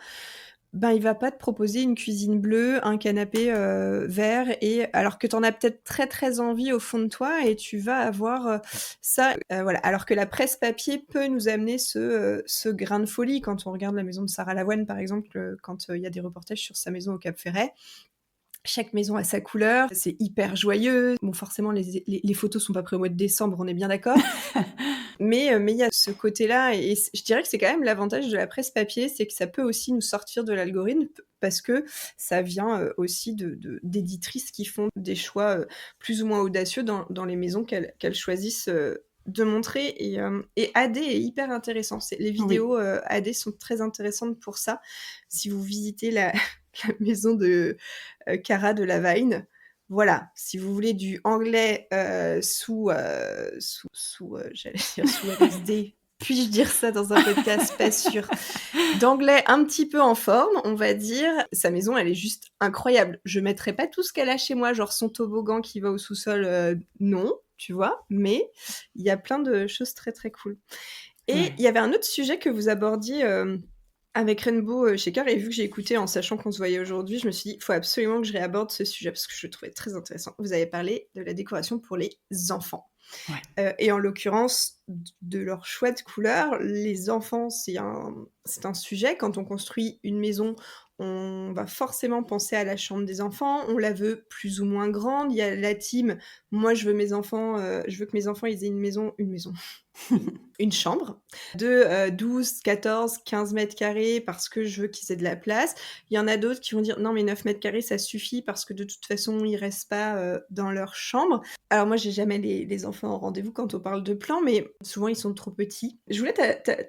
Speaker 1: ben, il va pas te proposer une cuisine bleue, un canapé, vert et alors que tu en as peut-être très, très envie au fond de toi et tu vas avoir, ça, voilà. Alors que la presse papier peut nous amener ce grain de folie quand on regarde la maison de Sarah Lavoine, par exemple, quand, il y a des reportages sur sa maison au Cap Ferret. Chaque maison a sa couleur, c'est hyper joyeux. Bon, forcément, les photos sont pas prises au mois de décembre, on est bien d'accord. Mais il y a ce côté-là et je dirais que c'est quand même l'avantage de la presse papier, c'est que ça peut aussi nous sortir de l'algorithme parce que ça vient, aussi d'éditrices qui font des choix, plus ou moins audacieux dans les maisons qu'elles choisissent, de montrer et AD est hyper intéressant. Les
Speaker 2: Oui,
Speaker 1: vidéos, AD sont très intéressantes pour ça. Si vous visitez la la maison de, Cara Delevingne, voilà, si vous voulez du anglais, j'allais dire sous LSD. Puis-je dire ça dans un podcast? Pas sûr. D'anglais un petit peu en forme, on va dire. Sa maison, elle est juste incroyable. Je mettrais pas tout ce qu'elle a chez moi, genre son toboggan qui va au sous-sol, non, tu vois? Mais il y a plein de choses très, très cool. Et
Speaker 2: ouais.
Speaker 1: il y avait un autre sujet que vous abordiez, avec Rainbow, Shaker et vu que j'ai écouté en sachant qu'on se voyait aujourd'hui, je me suis dit: «Il faut absolument que je réaborde ce sujet» parce que je le trouvais très intéressant. Vous avez parlé de la décoration pour les enfants,
Speaker 2: Ouais.
Speaker 1: et en l'occurrence de leur choix de couleur. Les enfants, c'est un sujet. Quand on construit une maison, on va forcément penser à la chambre des enfants. On la veut plus ou moins grande. Il y a la team: «Moi, je veux que mes enfants, ils aient une maison, une chambre de 12, 14, 15 mètres carrés parce que je veux qu'ils aient de la place. Il y en a d'autres qui vont dire non, mais 9 mètres carrés, ça suffit parce que de toute façon, ils restent pas dans leur chambre. Alors, moi, j'ai jamais les enfants au rendez-vous quand on parle de plans, mais souvent, ils sont trop petits. Je voulais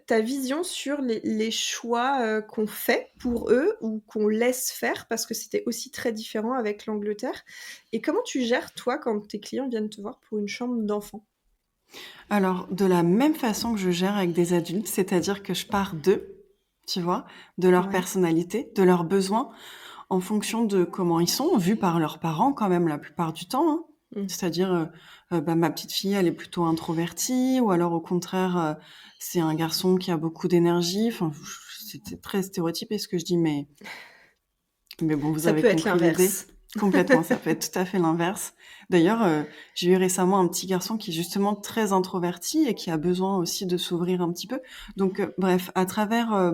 Speaker 1: ta vision sur les choix qu'on fait pour eux ou qu'on laisse faire parce que c'était aussi très différent avec l'Angleterre. Et comment tu gères, toi, quand tes clients viennent te voir pour une chambre d'enfant?
Speaker 2: Alors, de la même façon que je gère avec des adultes, c'est-à-dire que je pars d'eux, tu vois, de leur
Speaker 1: Ouais.
Speaker 2: personnalité, de leurs besoins, en fonction de comment ils sont, vus par leurs parents quand même la plupart du temps, hein.
Speaker 1: Mmh.
Speaker 2: C'est-à-dire, bah, ma petite fille, elle est plutôt introvertie ou alors au contraire, c'est un garçon qui a beaucoup d'énergie. Enfin, c'était très stéréotypé ce que je dis, mais bon, vous
Speaker 1: Ça
Speaker 2: avez
Speaker 1: peut être
Speaker 2: compris l'idée.
Speaker 1: l'inverse.
Speaker 2: Complètement, ça peut être tout à fait l'inverse. D'ailleurs, j'ai eu récemment un petit garçon qui est justement très introverti et qui a besoin aussi de s'ouvrir un petit peu. Donc, bref, à travers,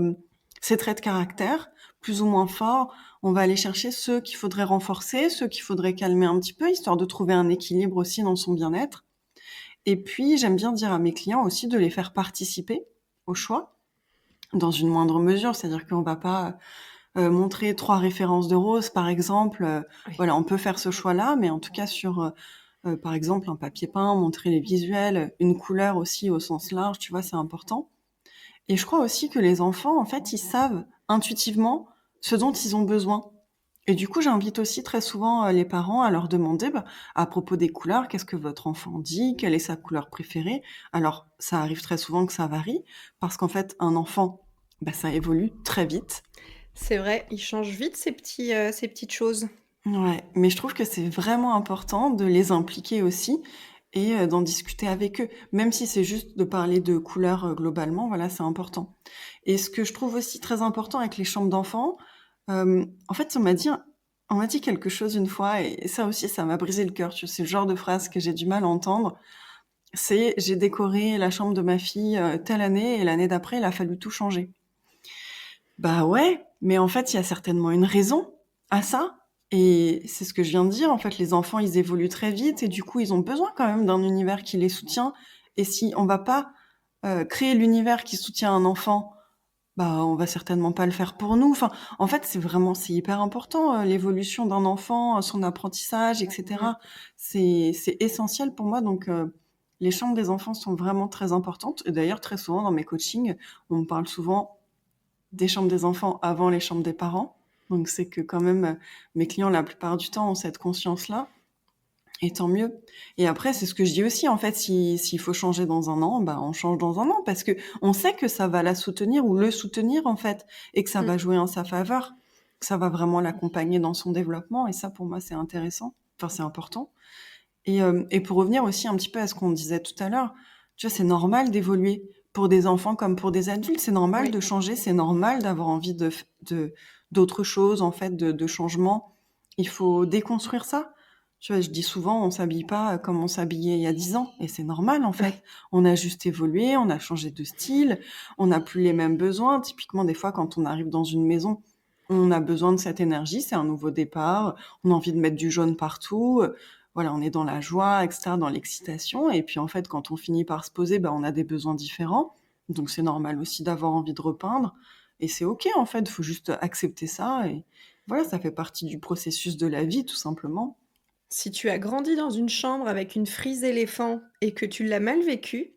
Speaker 2: ces traits de caractère, plus ou moins forts, on va aller chercher ceux qu'il faudrait renforcer, ceux qu'il faudrait calmer un petit peu, histoire de trouver un équilibre aussi dans son bien-être. Et puis, j'aime bien dire à mes clients aussi de les faire participer au choix, dans une moindre mesure. C'est-à-dire qu'on va pas montrer 3 références de roses, par exemple,
Speaker 1: Oui.
Speaker 2: voilà, on peut faire ce choix-là, mais en tout cas sur, par exemple, un papier peint, montrer les visuels, une couleur aussi au sens large, tu vois? C'est important. Et je crois aussi que les enfants, en fait, ils savent intuitivement ce dont ils ont besoin. Et du coup, j'invite aussi très souvent, les parents à leur demander, bah, à propos des couleurs: «Qu'est-ce que votre enfant dit? Quelle est sa couleur préférée?» Alors, ça arrive très souvent que ça varie parce qu'en fait, un enfant, bah, ça évolue très vite.
Speaker 1: C'est vrai, ils changent vite ces petites choses.
Speaker 2: Ouais, mais je trouve que c'est vraiment important de les impliquer aussi et d'en discuter avec eux. Même si c'est juste de parler de couleurs, globalement, voilà, c'est important. Et ce que je trouve aussi très important avec les chambres d'enfants, en fait, on m'a dit On m'a dit quelque chose une fois et ça aussi, ça m'a brisé le cœur, tu vois? C'est le genre de phrase que j'ai du mal à entendre. C'est: «J'ai décoré la chambre de ma fille, telle année et l'année d'après, il a fallu tout changer». Bah, ouais, mais en fait, il y a certainement une raison à ça et c'est ce que je viens de dire, en fait, les enfants, ils évoluent très vite et du coup, ils ont besoin quand même d'un univers qui les soutient et si on va pas, créer l'univers qui soutient un enfant, bah, on va certainement pas le faire pour nous. Enfin, en fait, c'est hyper important, l'évolution d'un enfant, son apprentissage et
Speaker 1: Mmh.
Speaker 2: cetera. C'est essentiel pour moi donc les chambres des enfants sont vraiment très importantes et d'ailleurs, très souvent dans mes coachings, on me parle souvent des chambres des enfants avant les chambres des parents. Donc c'est que quand même, mes clients, la plupart du temps, ont cette conscience-là et tant mieux. Et après, c'est ce que je dis aussi, en fait, s'il faut changer dans un an, bah, on change dans un an parce qu'on sait que ça va la soutenir ou le soutenir, en fait, et que ça
Speaker 1: Mmh.
Speaker 2: va jouer en sa faveur, que ça va vraiment l'accompagner dans son développement et ça, pour moi, c'est intéressant. Enfin, c'est important. Et pour revenir aussi un petit peu à ce qu'on disait tout à l'heure, tu vois, c'est normal d'évoluer. Pour des enfants comme pour des adultes, c'est normal
Speaker 1: Oui.
Speaker 2: de changer, c'est normal d'avoir envie d'autres choses, en fait, de changements. Il faut déconstruire ça. Tu vois, je dis souvent, on s'habille pas comme on s'habillait il y a 10 ans et c'est normal, en fait. On a juste évolué, on a changé de style, on n'a plus les mêmes besoins. Typiquement, des fois, quand on arrive dans une maison, on a besoin de cette énergie, c'est un nouveau départ, on a envie de mettre du jaune partout, voilà, on est dans la joie et cetera, dans l'excitation et puis, en fait, quand on finit par se poser, bah, on a des besoins différents. Donc c'est normal aussi d'avoir envie de repeindre et c'est OK, en fait, il faut juste accepter ça et voilà, ça fait partie du processus de la vie, tout simplement.
Speaker 1: Si tu as grandi dans une chambre avec une frise éléphant et que tu l'as mal vécu,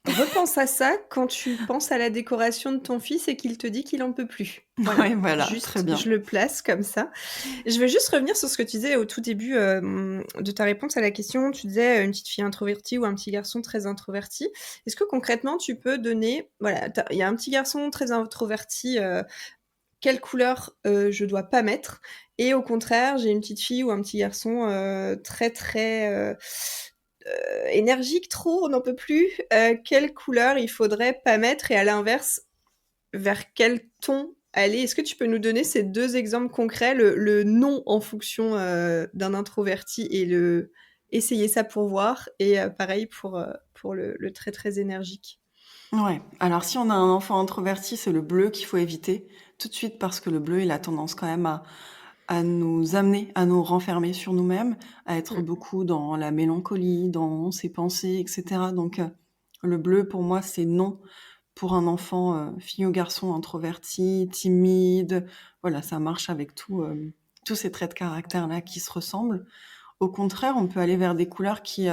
Speaker 1: repense à ça quand tu penses à la décoration de ton fils et qu'il te dit qu'il en peut plus. Voilà,
Speaker 2: Ouais, voilà, très
Speaker 1: juste,
Speaker 2: bien.
Speaker 1: je le place comme ça. Je veux juste revenir sur ce que tu disais au tout début, de ta réponse à la question. Tu disais, une petite fille introvertie ou un petit garçon très introverti. Est-ce que concrètement tu peux donner voilà, il y a un petit garçon très introverti, quelle couleur, je dois pas mettre et au contraire, j'ai une petite fille ou un petit garçon, très, très, énergique trop, on n'en peut plus, quelle couleur il faudrait pas mettre et à l'inverse, vers quel ton aller? Est-ce que tu peux nous donner ces 2 exemples concrets, le non en fonction, d'un introverti et le essayer ça pour voir et pareil pour le très, très énergique?
Speaker 2: Ouais, alors si on a un enfant introverti, c'est le bleu qu'il faut éviter tout de suite parce que le bleu, il a tendance quand même à nous amener, à nous renfermer sur nous-mêmes, à être
Speaker 1: Mmh.
Speaker 2: beaucoup dans la mélancolie, dans ses pensées et cetera donc le bleu pour moi, c'est non pour un enfant, fille ou garçon introverti, timide, voilà, ça marche avec tous ces traits de caractère-là qui se ressemblent. Au contraire, on peut aller vers des couleurs qui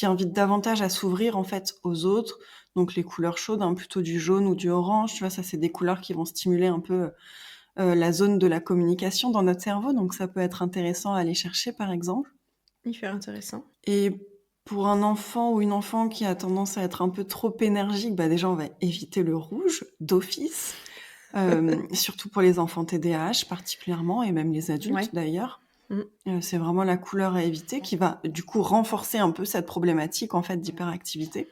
Speaker 2: invitent davantage à s'ouvrir, en fait, aux autres. Donc les couleurs chaudes, hein, plutôt du jaune ou du orange, tu vois? Ça, c'est des couleurs qui vont stimuler un peu, la zone de la communication dans notre cerveau, donc ça peut être intéressant à aller chercher, par exemple.
Speaker 1: Hyper intéressant.
Speaker 2: Et pour un enfant ou une enfant qui a tendance à être un peu trop énergique, bah, déjà, on va éviter le rouge d'office, surtout pour les enfants TDAH particulièrement et même les
Speaker 1: Ouais.
Speaker 2: adultes d'ailleurs.
Speaker 1: Mmh.
Speaker 2: C'est vraiment la couleur à éviter qui va, du coup, renforcer un peu cette problématique, en fait, d'hyperactivité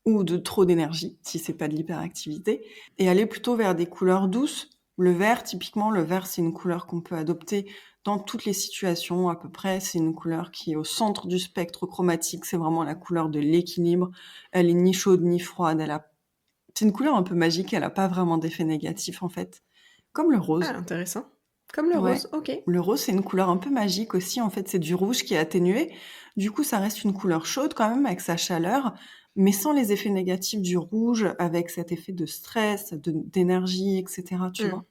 Speaker 2: ou de trop d'énergie, si c'est pas de l'hyperactivité et aller plutôt vers des couleurs douces. Le vert, typiquement, le vert, c'est une couleur qu'on peut adopter dans toutes les situations à peu près. C'est une couleur qui est au centre du spectre chromatique, c'est vraiment la couleur de l'équilibre. Elle est ni chaude ni froide, elle a c'est une couleur un peu magique, elle a pas vraiment d'effet négatif, en fait. Comme le
Speaker 1: Ah
Speaker 2: rose.
Speaker 1: intéressant. Comme le
Speaker 2: Ouais.
Speaker 1: rose, OK.
Speaker 2: Le rose, c'est une couleur un peu magique aussi, en fait, c'est du rouge qui est atténué. Du coup, ça reste une couleur chaude quand même avec sa chaleur, mais sans les effets négatifs du rouge, avec cet effet de stress, d'énergie et cetera, tu
Speaker 1: Mmh.
Speaker 2: vois?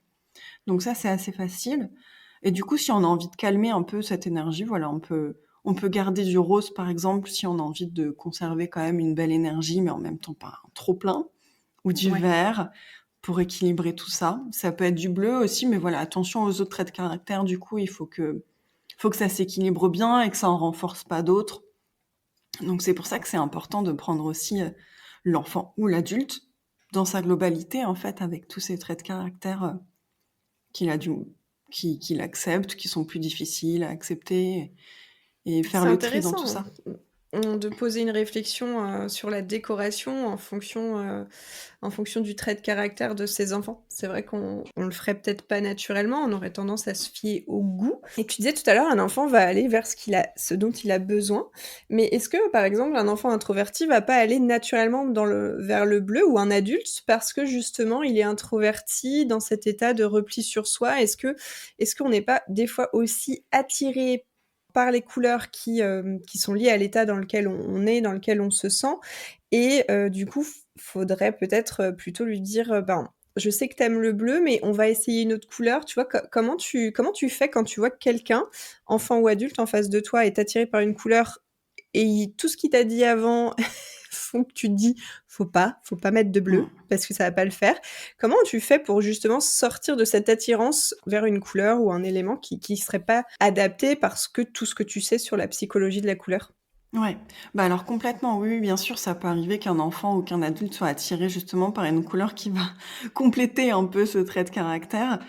Speaker 2: Donc ça, c'est assez facile et du coup, si on a envie de calmer un peu cette énergie, voilà, on peut garder du rose, par exemple, si on a envie de conserver quand même une belle énergie, mais en même temps pas trop plein ou du
Speaker 1: Ouais.
Speaker 2: vert pour équilibrer tout ça. Ça peut être du bleu aussi, mais voilà, attention aux autres traits de caractère, du coup, il faut que ça s'équilibre bien et que ça en renforce pas d'autres. Donc c'est pour ça que c'est important de prendre aussi, l'enfant ou l'adulte dans sa globalité, en fait, avec tous ces traits de caractère, qu'il a du qu'il accepte, qui sont plus difficiles à accepter et faire
Speaker 1: C'est
Speaker 2: le tri dans tout
Speaker 1: intéressant,
Speaker 2: ça.
Speaker 1: mmh. de poser une réflexion, sur la décoration en fonction du trait de caractère de ses enfants. C'est vrai qu'on le ferait peut-être pas naturellement, on aurait tendance à se fier au goût et tu disais tout à l'heure, un enfant va aller vers ce dont il a besoin. Mais est-ce que, par exemple, un enfant introverti va pas aller naturellement vers le bleu ou un adulte parce que justement il est introverti dans cet état de repli sur soi? Est-ce qu'on n'est pas des fois aussi attiré par les couleurs qui sont liées à l'état dans lequel on est, dans lequel on se sent et du coup, faudrait peut-être, plutôt lui dire, «Ben, je sais que tu aimes le bleu, mais on va essayer une autre couleur». Tu vois? Comment tu fais quand tu vois que quelqu'un, enfant ou adulte, en face de toi est attiré par une couleur et il tout ce qu'il t'a dit avant font que tu te dis: «Faut pas mettre de
Speaker 2: Mmh.
Speaker 1: bleu parce que ça va pas le faire». Comment tu fais pour justement sortir de cette attirance vers une couleur ou un élément qui serait pas adapté parce que tout ce que tu sais sur la psychologie de la couleur?
Speaker 2: Ouais, bah, alors complètement, oui, oui, bien sûr, ça peut arriver qu'un enfant ou qu'un adulte soit attiré justement par une couleur qui va compléter un peu ce trait de caractère,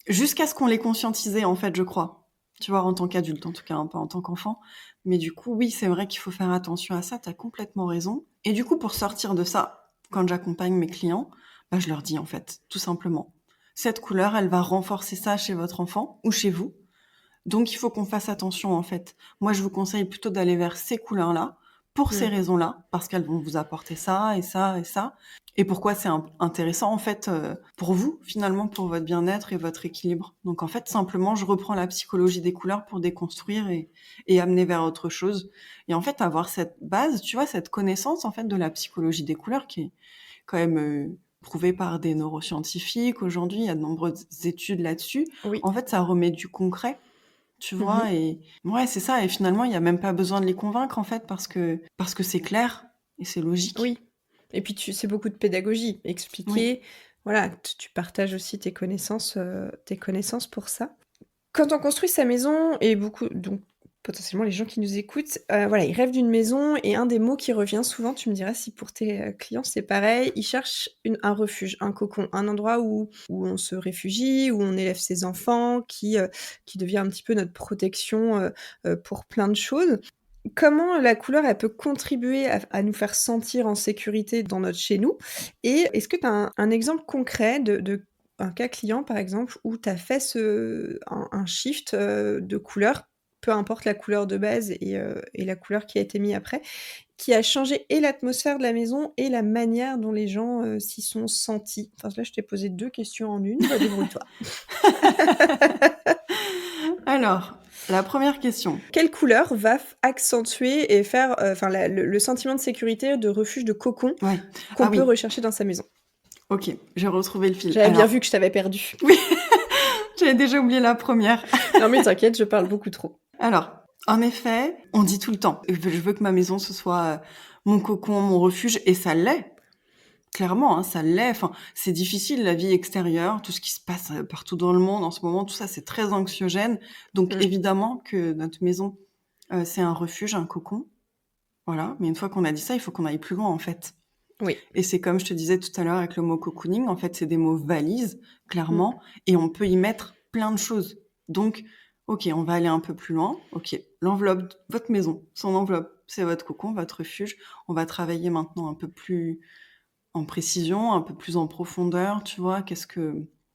Speaker 2: jusqu'à ce qu'on l'ait conscientisé, en fait, je crois. Tu vois, en tant qu'adulte, en tout cas, hein, pas en tant qu'enfant. Mais du coup, oui, c'est vrai qu'il faut faire attention à ça, tu as complètement raison. Et du coup, pour sortir de ça, quand j'accompagne mes clients, bah, je leur dis, en fait, tout simplement, cette couleur, elle va renforcer ça chez votre enfant ou chez vous. Donc il faut qu'on fasse attention, en fait. Moi, je vous conseille plutôt d'aller vers ces couleurs-là, pour ces
Speaker 1: Mmh.
Speaker 2: raisons-là, parce qu'elles vont vous apporter ça et ça et ça. Et pourquoi c'est intéressant, en fait, pour vous, finalement, pour votre bien-être et votre équilibre. Donc en fait, simplement, je reprends la psychologie des couleurs pour déconstruire et amener vers autre chose. Et en fait, avoir cette base, tu vois, cette connaissance, en fait, de la psychologie des couleurs qui est quand même, prouvée par des neuroscientifiques. Aujourd'hui, il y a de nombreuses études là-dessus.
Speaker 1: Oui.
Speaker 2: En fait, ça remet du concret, tu
Speaker 1: Mmh.
Speaker 2: vois? Et ouais, c'est ça et finalement, il y a même pas besoin de les convaincre, en fait, parce que c'est clair et c'est logique.
Speaker 1: Oui et puis c'est beaucoup de pédagogie.
Speaker 2: Oui.
Speaker 1: Expliquer, voilà, tu partages aussi tes connaissances pour ça. Quand on construit sa maison et beaucoup donc potentiellement les gens qui nous écoutent, voilà, ils rêvent d'une maison et un des mots qui revient souvent, tu me diras si pour tes, clients c'est pareil, ils cherchent un refuge, un cocon, un endroit où on se réfugie, où on élève ses enfants, qui devient un petit peu notre protection, pour plein de choses. Comment la couleur, elle peut contribuer à nous faire sentir en sécurité dans notre chez nous? Et est-ce que tu as un exemple concret de un cas client, par exemple, où tu as fait un shift, de couleur, peu importe la couleur de base et la couleur qui a été mise après, qui a changé et l'atmosphère de la maison et la manière dont les gens, s'y sont sentis? Enfin là, je t'ai posé 2 questions en une, bah, débrouille-toi.
Speaker 2: Alors, la première question.
Speaker 1: Quelle couleur va accentuer et faire, enfin le sentiment de sécurité, de refuge, de cocon
Speaker 2: Ouais.
Speaker 1: qu'on
Speaker 2: Ah
Speaker 1: peut
Speaker 2: oui,
Speaker 1: rechercher dans sa maison?
Speaker 2: OK, j'ai retrouvé le fil.
Speaker 1: J'avais bien
Speaker 2: Alors
Speaker 1: vu que je t'avais perdue.
Speaker 2: oui, j'avais déjà oublié la première.
Speaker 1: Non mais t'inquiète, je parle beaucoup trop.
Speaker 2: Alors, en effet, on dit tout le temps: Je veux que ma maison, ce soit, mon cocon, mon refuge» et ça l'est. Clairement, hein, ça l'est. Enfin, c'est difficile la vie extérieure, tout ce qui se passe, partout dans le monde en ce moment, tout ça, c'est très anxiogène. Donc
Speaker 1: Mmh.
Speaker 2: évidemment que notre maison, c'est un refuge, un cocon, voilà. Mais une fois qu'on a dit ça, il faut qu'on aille plus loin, en fait.
Speaker 1: Oui.
Speaker 2: Et c'est comme je te disais tout à l'heure avec le mot cocooning, en fait, c'est des mots valises,
Speaker 1: Mmh.
Speaker 2: clairement, et on peut y mettre plein de choses. Donc, OK, on va aller un peu plus loin. OK, l'enveloppe, votre maison, son enveloppe, c'est votre cocon, votre refuge. On va travailler maintenant un peu plus en précision, un peu plus en profondeur, tu vois?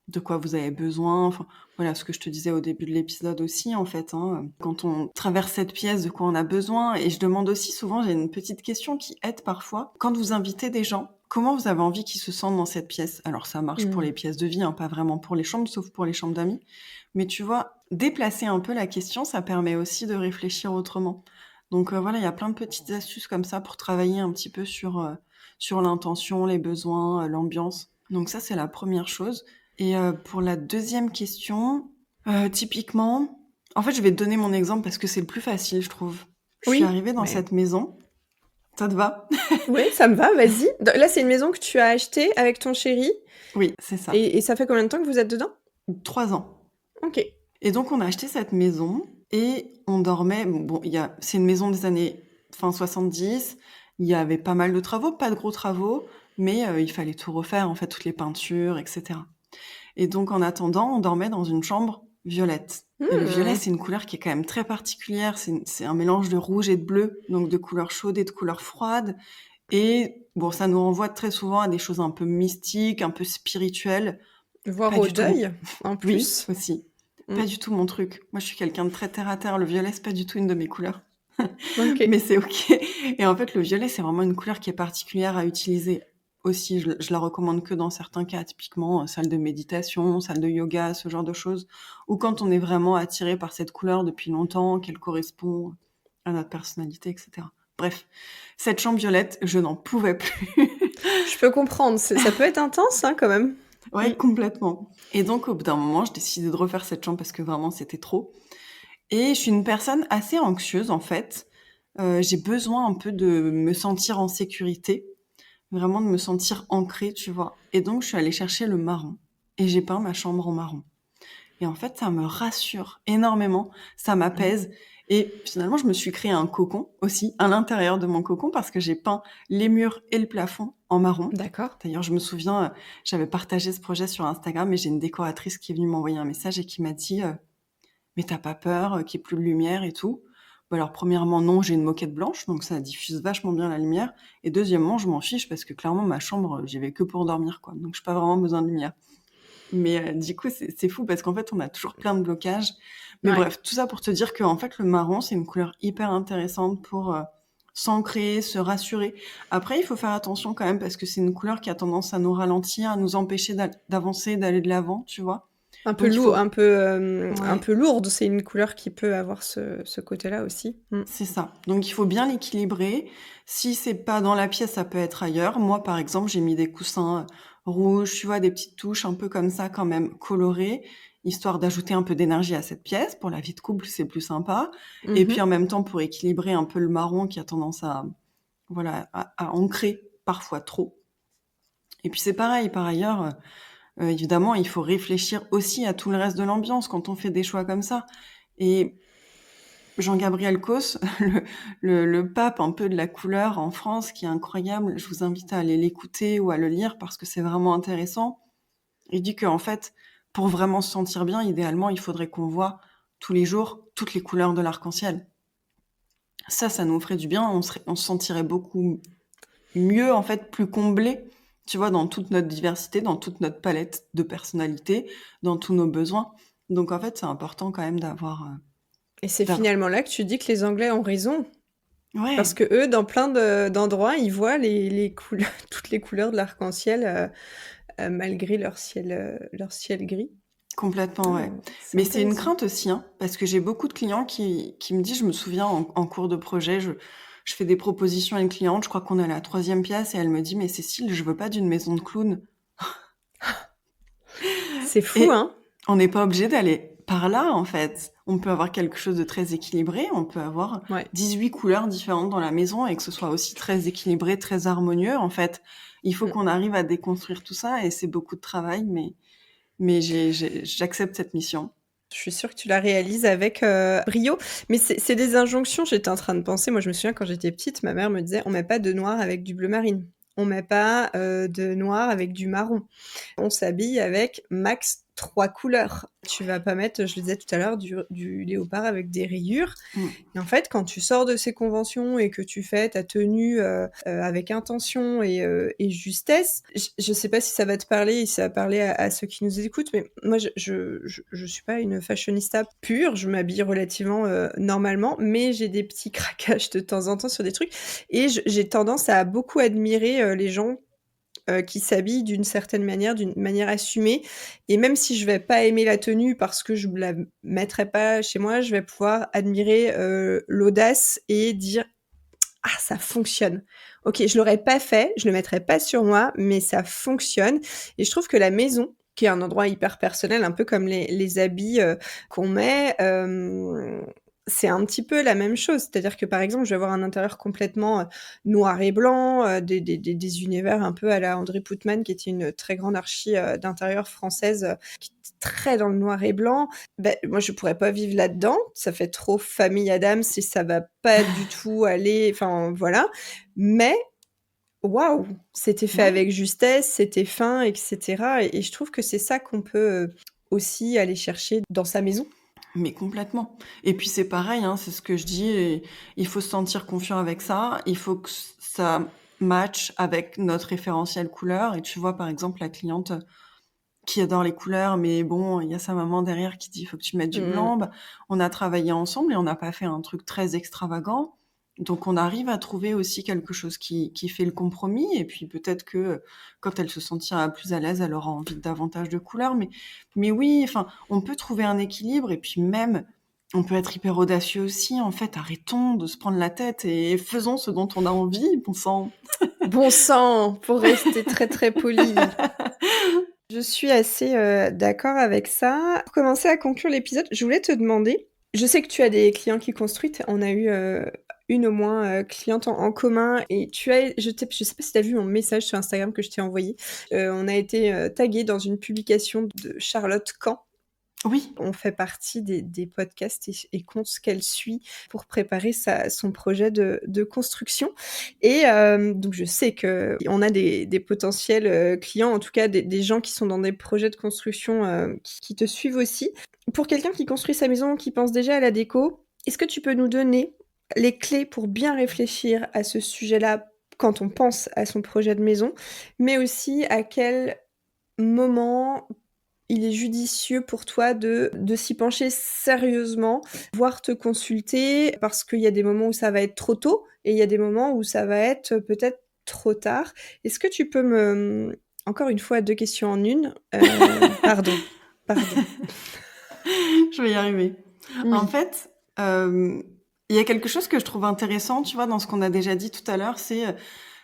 Speaker 2: De quoi vous avez besoin? Enfin, voilà, ce que je te disais au début de l'épisode aussi, en fait, hein, quand on traverse cette pièce, de quoi on a besoin? Et je demande aussi souvent, j'ai une petite question qui aide parfois. Quand vous invitez des gens, comment vous avez envie qu'ils se sentent dans cette pièce? Alors ça marche pour
Speaker 1: Mmh.
Speaker 2: les pièces de vie, hein, pas vraiment pour les chambres, sauf pour les chambres d'amis. Mais tu vois, déplacer un peu la question, ça permet aussi de réfléchir autrement. Donc, voilà, il y a plein de petites astuces comme ça pour travailler un petit peu sur l'intention, les besoins, l'ambiance. Donc ça, c'est la première chose et pour la deuxième question, typiquement en fait, je vais te donner mon exemple parce que c'est le plus facile, je trouve. Je suis
Speaker 1: Oui,
Speaker 2: arrivée dans
Speaker 1: mais
Speaker 2: cette maison. Ça te va?
Speaker 1: oui, ça me va, vas-y. Là, c'est une maison que tu as achetée avec ton chéri
Speaker 2: Oui, c'est ça.
Speaker 1: et ça fait combien de temps que vous êtes dedans?
Speaker 2: 3 ans
Speaker 1: OK.
Speaker 2: et donc on a acheté cette maison et on dormait bon, c'est une maison des années fin 70. Il y avait pas mal de travaux, pas de gros travaux, mais il fallait tout refaire, en fait, toutes les peintures et cetera. Et donc en attendant, on dormait dans une chambre violette. Et le violet, c'est une couleur qui est quand même très particulière. C'est un mélange de rouge et de bleu, donc de couleurs chaudes et de couleurs froides. Et bon, ça nous renvoie très souvent à des choses un peu mystiques, un peu spirituelles.
Speaker 1: Voire
Speaker 2: Pas
Speaker 1: au
Speaker 2: du tout.
Speaker 1: deuil, en
Speaker 2: Oui,
Speaker 1: plus.
Speaker 2: aussi. Pas du tout mon truc. Moi, je suis quelqu'un de très terre à terre. Le violet, c'est pas du tout une de mes couleurs.
Speaker 1: Ok.
Speaker 2: Mais c'est OK. Et en fait, le violet, c'est vraiment une couleur qui est particulière à utiliser aussi. Je la recommande que dans certains cas, typiquement salle de méditation, salle de yoga, ce genre de choses. Ou quand on est vraiment attiré par cette couleur depuis longtemps, qu'elle correspond à notre personnalité, etc. Bref, cette chambre violette, je n'en pouvais plus.
Speaker 1: Je peux comprendre, ça peut être intense quand même.
Speaker 2: Ouais, complètement. Et donc, au bout d'un moment, j'ai décidé de refaire cette chambre parce que vraiment, c'était trop. Et je suis une personne assez anxieuse, en fait. J'ai besoin un peu de me sentir en sécurité, vraiment de me sentir ancrée, tu vois. Et donc, je suis allée chercher le marron et j'ai peint ma chambre en marron. Et en fait, ça me rassure énormément, ça m'apaise. Et finalement, je me suis créé un cocon aussi à l'intérieur de mon cocon parce que j'ai peint les murs et le plafond en marron.
Speaker 1: D'accord.
Speaker 2: D'ailleurs, je me souviens, j'avais partagé ce projet sur Instagram et j'ai une décoratrice qui est venue m'envoyer un message et qui m'a dit mais t'as pas peur qu'il y ait plus de lumière et tout? Bah alors, premièrement, non, j'ai une moquette blanche, donc ça diffuse vachement bien la lumière. Et deuxièmement, je m'en fiche parce que clairement, ma chambre, j'y vais que pour dormir, quoi. Donc, j'ai pas vraiment besoin de lumière. Mais du coup, c'est fou parce qu'en fait, on a toujours plein de blocages. Mais
Speaker 1: Ouais.
Speaker 2: bref, tout ça pour te dire qu'en fait, le marron, c'est une couleur hyper intéressante pour s'ancrer, se rassurer. Après, il faut faire attention quand même parce que c'est une couleur qui a tendance à nous ralentir, à nous empêcher d'avancer, d'aller de l'avant, tu vois.
Speaker 1: Un peu
Speaker 2: Donc, il
Speaker 1: lourd,
Speaker 2: faut...
Speaker 1: un peu
Speaker 2: Ouais.
Speaker 1: lourde, c'est une couleur qui peut avoir ce côté-là aussi.
Speaker 2: C'est ça. Donc il faut bien l'équilibrer. Si c'est pas dans la pièce, ça peut être ailleurs. Moi, par exemple, j'ai mis des coussins rouges, tu vois, des petites touches un peu comme ça, quand même colorées, histoire d'ajouter un peu d'énergie à cette pièce. Pour la vie de couple, c'est plus sympa. Et puis en même temps, pour équilibrer un peu le marron qui a tendance à, voilà, à ancrer parfois trop. Et puis c'est pareil, par ailleurs, évidemment, il faut réfléchir aussi à tout le reste de l'ambiance quand on fait des choix comme ça. Et Jean-Gabriel Causse, le pape un peu de la couleur en France, qui est incroyable. Je vous invite à aller l'écouter ou à le lire parce que c'est vraiment intéressant. Il dit qu'en fait, pour vraiment se sentir bien, idéalement, il faudrait qu'on voit tous les jours toutes les couleurs de l'arc-en-ciel. Ça nous ferait du bien. On se sentirait beaucoup mieux, en fait, plus comblé, tu vois, dans toute notre diversité, dans toute notre palette de personnalités, dans tous nos besoins. Donc, en fait, c'est important quand même d'avoir...
Speaker 1: Et c'est finalement là que tu dis que les Anglais ont raison.
Speaker 2: Ouais.
Speaker 1: Parce que eux, dans plein d'endroits, ils voient les couleurs, toutes les couleurs de l'arc-en-ciel malgré leur ciel gris.
Speaker 2: Complètement, ouais. Mais c'est une crainte aussi, hein, parce que j'ai beaucoup de clients qui me disent, je me souviens en cours de projet, je fais des propositions à une cliente, je crois qu'on est à la 3e pièce, et elle me dit, mais Cécile, je veux pas d'une maison de clown.
Speaker 1: C'est fou, hein?
Speaker 2: On n'est pas obligé d'aller par là, en fait. On peut avoir quelque chose de très équilibré, on peut avoir 18 couleurs différentes dans la maison et que ce soit aussi très équilibré, très harmonieux, en fait. Il faut qu'on arrive à déconstruire tout ça et c'est beaucoup de travail, mais j'accepte cette mission.
Speaker 1: Je suis sûre que tu la réalises avec brio. Mais c'est des injonctions, j'étais en train de penser. Moi, je me souviens quand j'étais petite, ma mère me disait, on met pas de noir avec du bleu marine. On met pas de noir avec du marron. On s'habille avec max 3 couleurs. Tu vas pas mettre, je le disais tout à l'heure, du léopard avec des rayures. Et en fait, quand tu sors de ces conventions et que tu fais ta tenue avec intention et justesse, je sais pas si ça va te parler, si ça va parler à ceux qui nous écoutent, mais moi, je suis pas une fashionista pure, je m'habille relativement normalement, mais j'ai des petits craquages de temps en temps sur des trucs, et j'ai tendance à beaucoup admirer les gens qui s'habillent d'une certaine manière, d'une manière assumée. Et même si je vais pas aimer la tenue parce que je la mettrai pas chez moi, je vais pouvoir admirer l'audace et dire « Ah, ça fonctionne. Ok, je l'aurais pas fait, je le mettrais pas sur moi, mais ça fonctionne. » Et je trouve que la maison, qui est un endroit hyper personnel, un peu comme les habits qu'on met, c'est un petit peu la même chose. C'est-à-dire que, par exemple, je vais avoir un intérieur complètement noir et blanc, des univers un peu à la André Poutman, qui était une très grande archi d'intérieur française, qui était très dans le noir et blanc. Ben, moi, je pourrais pas vivre là-dedans. Ça fait trop famille Adams et ça va pas du tout aller... Enfin, voilà. Mais... Waouh, c'était fait avec justesse, c'était fin, etc. Et je trouve que c'est ça qu'on peut aussi aller chercher dans sa maison.
Speaker 2: Mais complètement. Et puis c'est pareil, hein, c'est ce que je dis, et il faut se sentir confiant avec ça. Il faut que ça matche avec notre référentiel couleur. Et tu vois, par exemple, la cliente qui adore les couleurs, mais bon, il y a sa maman derrière qui dit, il faut que tu mettes du
Speaker 1: Mmh.
Speaker 2: blanc. Bah, on a travaillé ensemble et on n'a pas fait un truc très extravagant. Donc on arrive à trouver aussi quelque chose qui fait le compromis. Et puis peut-être que quand elle se sentira plus à l'aise, elle aura envie de davantage de couleurs. Mais oui, enfin, on peut trouver un équilibre. Et puis même, on peut être hyper audacieux aussi. En fait, arrêtons de se prendre la tête et faisons ce dont on a envie, bon sang.
Speaker 1: Bon sang, pour rester très, très polie. Je suis assez, d'accord avec ça. Pour commencer à conclure l'épisode, je voulais te demander, je sais que tu as des clients qui construisent, on a eu, une au moins, cliente en commun et tu as je sais pas si tu as vu mon message sur Instagram que je t'ai envoyé. On a été, tagués dans une publication de Charlotte Camp.
Speaker 2: Oui,
Speaker 1: On fait partie des podcasts et comptes qu'elle suit pour préparer son projet de construction. Et donc je sais qu'on a des potentiels clients, en tout cas des gens qui sont dans des projets de construction qui te suivent aussi. Pour quelqu'un qui construit sa maison, qui pense déjà à la déco, est-ce que tu peux nous donner les clés pour bien réfléchir à ce sujet-là quand on pense à son projet de maison, mais aussi à quel moment il est judicieux pour toi de s'y pencher sérieusement, voire te consulter, parce qu'il y a des moments où ça va être trop tôt et il y a des moments où ça va être peut-être trop tard. Est-ce que tu peux encore une fois, 2 questions en une. Pardon, pardon.
Speaker 2: je vais y arriver. En
Speaker 1: Oui.
Speaker 2: fait, il y a quelque chose que je trouve intéressant, tu vois, dans ce qu'on a déjà dit tout à l'heure, c'est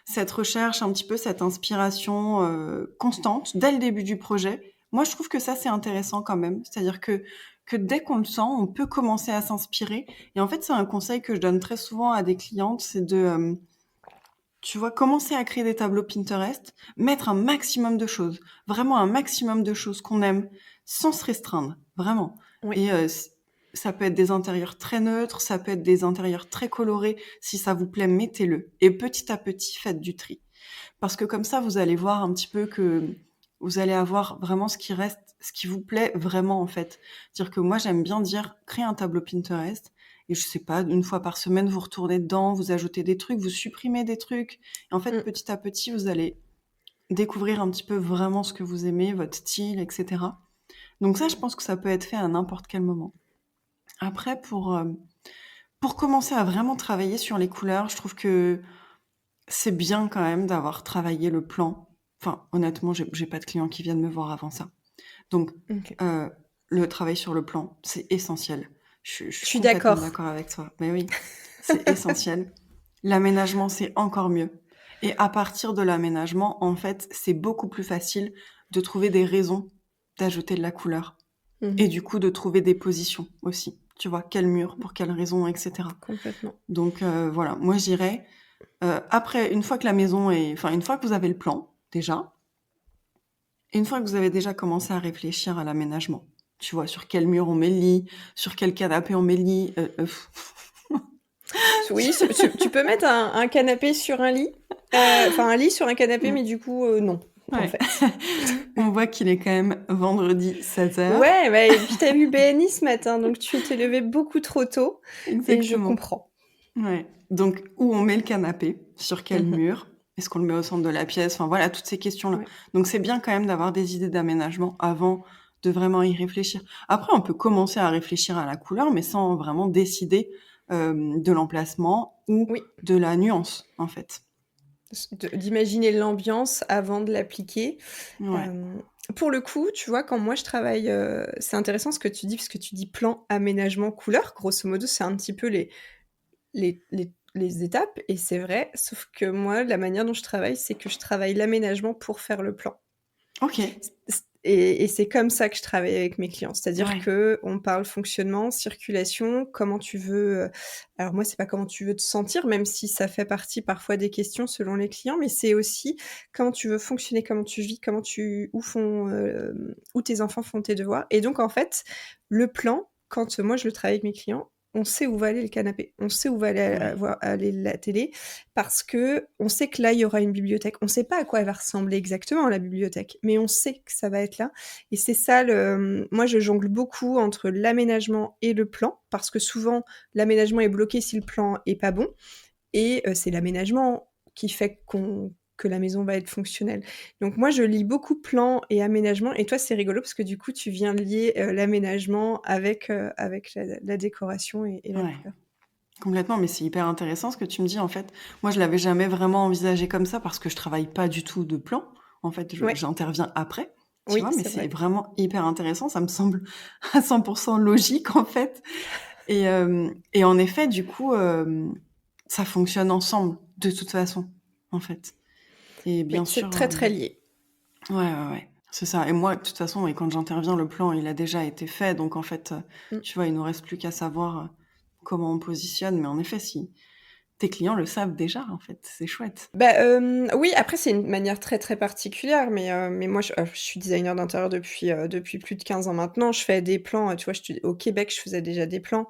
Speaker 2: cette recherche, un petit peu cette inspiration constante dès le début du projet. Moi, je trouve que ça, c'est intéressant quand même. C'est-à-dire que dès qu'on le sent, on peut commencer à s'inspirer. Et en fait, c'est un conseil que je donne très souvent à des clientes, c'est de, tu vois, commencer à créer des tableaux Pinterest, mettre un maximum de choses, vraiment un maximum de choses qu'on aime, sans se restreindre, vraiment.
Speaker 1: Oui.
Speaker 2: Et ça peut être des intérieurs très neutres, ça peut être des intérieurs très colorés. Si ça vous plaît, mettez-le. Et petit à petit, faites du tri. Parce que comme ça, vous allez voir un petit peu que vous allez avoir vraiment ce qui reste, ce qui vous plaît vraiment, en fait. C'est-à-dire que moi, j'aime bien dire, créer un tableau Pinterest. Et je sais pas, une fois par semaine, vous retournez dedans, vous ajoutez des trucs, vous supprimez des trucs. Et en fait,
Speaker 1: Mmh.
Speaker 2: petit à petit, vous allez découvrir un petit peu vraiment ce que vous aimez, votre style, etc. Donc ça, je pense que ça peut être fait à n'importe quel moment. Après, pour commencer à vraiment travailler sur les couleurs, je trouve que c'est bien quand même d'avoir travaillé le plan. Enfin, honnêtement, j'ai pas de clients qui viennent me voir avant ça. Donc,
Speaker 1: OK.
Speaker 2: euh, le travail sur le plan, c'est essentiel. Je
Speaker 1: Je
Speaker 2: suis
Speaker 1: suis
Speaker 2: complètement
Speaker 1: d'accord.
Speaker 2: d'accord avec toi. Mais oui, c'est essentiel. L'aménagement, c'est encore mieux. Et à partir de l'aménagement, en fait, c'est beaucoup plus facile de trouver des raisons d'ajouter de la couleur. Et
Speaker 1: Mmh.
Speaker 2: du coup, de trouver des positions aussi. Tu vois, quel mur, pour quelles raisons, etc.
Speaker 1: Complètement.
Speaker 2: Donc voilà, moi j'irais après, une fois que la maison est, enfin une fois que vous avez le plan déjà, et une fois que vous avez déjà commencé à réfléchir à l'aménagement, tu vois, sur quel mur on met le lit, sur quel canapé on met le lit.
Speaker 1: Oui, tu peux mettre un canapé sur un lit, enfin un lit sur un canapé, mais du coup, non, en
Speaker 2: Ouais.
Speaker 1: fait.
Speaker 2: On voit qu'il est quand même vendredi 16h.
Speaker 1: Ouais, bah et puis tu vu BNI ce matin, donc tu t'es levé beaucoup trop tôt et je
Speaker 2: Exactement.
Speaker 1: comprends.
Speaker 2: Ouais. Donc, où on met le canapé, sur quel
Speaker 1: Mmh.
Speaker 2: mur, est-ce qu'on le met au centre de la pièce, enfin voilà, toutes ces questions-là.
Speaker 1: Ouais.
Speaker 2: Donc, c'est bien quand même d'avoir des idées d'aménagement avant de vraiment y réfléchir. Après, on peut commencer à réfléchir à la couleur, mais sans vraiment décider de l'emplacement ou
Speaker 1: Oui,
Speaker 2: de la nuance, en fait.
Speaker 1: d'imaginer l'ambiance avant de l'appliquer.
Speaker 2: Ouais.
Speaker 1: Pour le coup, tu vois, quand moi je travaille, c'est intéressant ce que tu dis, parce que tu dis plan, aménagement, couleur. Grosso modo, c'est un petit peu les étapes et c'est vrai, sauf que moi, la manière dont je travaille, c'est que je travaille l'aménagement pour faire le plan.
Speaker 2: Ok.
Speaker 1: Et c'est comme ça que je travaille avec mes clients. C'est-à-dire
Speaker 2: Ouais.
Speaker 1: qu'on parle fonctionnement, circulation, comment tu veux, alors moi, c'est pas comment tu veux te sentir, même si ça fait partie parfois des questions selon les clients, mais c'est aussi comment tu veux fonctionner, comment tu vis, où tes enfants font tes devoirs. Et donc en fait, le plan, quand moi je le travaille avec mes clients, on sait où va aller le canapé, on sait où va aller la télé, parce que on sait que là, il y aura une bibliothèque. On sait pas à quoi elle va ressembler exactement, la bibliothèque, mais on sait que ça va être là. Et c'est ça, moi, je jongle beaucoup entre l'aménagement et le plan, parce que souvent, l'aménagement est bloqué si le plan est pas bon. Et c'est l'aménagement qui fait que la maison va être fonctionnelle. Donc moi, je lis beaucoup plan et aménagement. Et toi, c'est rigolo parce que du coup, tu viens lier l'aménagement avec la décoration et la
Speaker 2: Ouais,
Speaker 1: couleur.
Speaker 2: complètement, mais c'est hyper intéressant ce que tu me dis, en fait. Moi, je l'avais jamais vraiment envisagé comme ça parce que je travaille pas du tout de plan. En fait,
Speaker 1: Ouais,
Speaker 2: j'interviens après, tu
Speaker 1: oui,
Speaker 2: vois, mais
Speaker 1: c'est
Speaker 2: c'est
Speaker 1: vrai.
Speaker 2: vraiment hyper intéressant. Ça me semble à 100% logique, en fait. Et en effet, du coup, ça fonctionne ensemble, de toute façon, en fait. Et
Speaker 1: Oui,
Speaker 2: bien
Speaker 1: c'est
Speaker 2: sûr,
Speaker 1: très très lié.
Speaker 2: ouais, c'est ça. Et moi, de toute façon, et quand j'interviens, le plan, il a déjà été fait. Donc, en fait,
Speaker 1: Mm.
Speaker 2: tu vois, il nous reste plus qu'à savoir comment on positionne. Mais en effet, si tes clients le savent déjà, en fait, c'est chouette.
Speaker 1: Bah, oui, après c'est une manière très, très particulière, mais moi je suis designer d'intérieur depuis plus de 15 ans maintenant. Je fais des plans, tu vois, au Québec, je faisais déjà des plans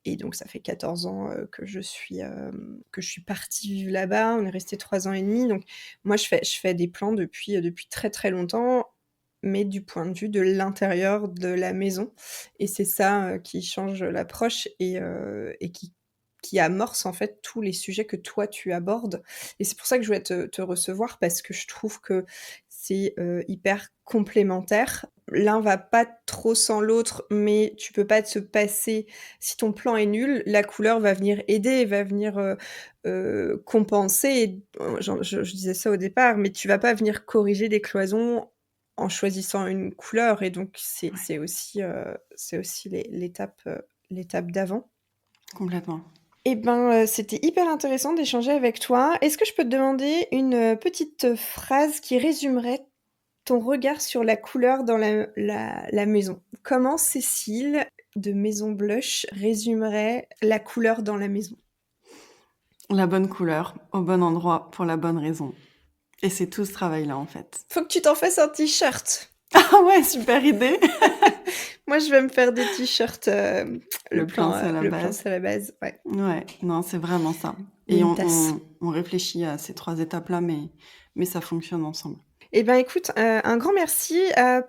Speaker 1: et donc ça fait 14 ans, que je suis partie vivre là-bas. On est resté 3 ans et demi. Donc moi je fais des plans depuis très, très longtemps, mais du point de vue de l'intérieur de la maison et c'est ça, qui change l'approche et qui amorce en fait tous les sujets que toi tu abordes et c'est pour ça que je voulais te recevoir parce que je trouve que c'est, hyper complémentaire. L'un va pas trop sans l'autre, mais tu peux pas te passer si ton plan est nul, la couleur va venir aider, va venir, compenser et je disais ça au départ, mais tu vas pas venir corriger des cloisons en choisissant une couleur et donc
Speaker 2: Ouais,
Speaker 1: c'est aussi l'étape d'avant.
Speaker 2: complètement.
Speaker 1: Eh ben, c'était hyper intéressant d'échanger avec toi. Est-ce que je peux te demander une, petite phrase qui résumerait ton regard sur la couleur dans la maison? Comment Cécile, de Maison Blush, résumerait la couleur dans la maison?
Speaker 2: La bonne couleur, au bon endroit, pour la bonne raison. Et c'est tout ce travail-là, en fait.
Speaker 1: Faut que tu t'en fasses un t-shirt.
Speaker 2: Ah ouais, super idée.
Speaker 1: Moi, je vais me faire des t-shirts,
Speaker 2: Le plan, c'est la
Speaker 1: le plan,
Speaker 2: base.
Speaker 1: c'est la base, ouais.
Speaker 2: Ouais, non, c'est vraiment ça.
Speaker 1: Ou
Speaker 2: Et
Speaker 1: une tasse.
Speaker 2: on réfléchit à ces 3 étapes-là, mais ça fonctionne ensemble.
Speaker 1: Eh ben, écoute, un grand merci.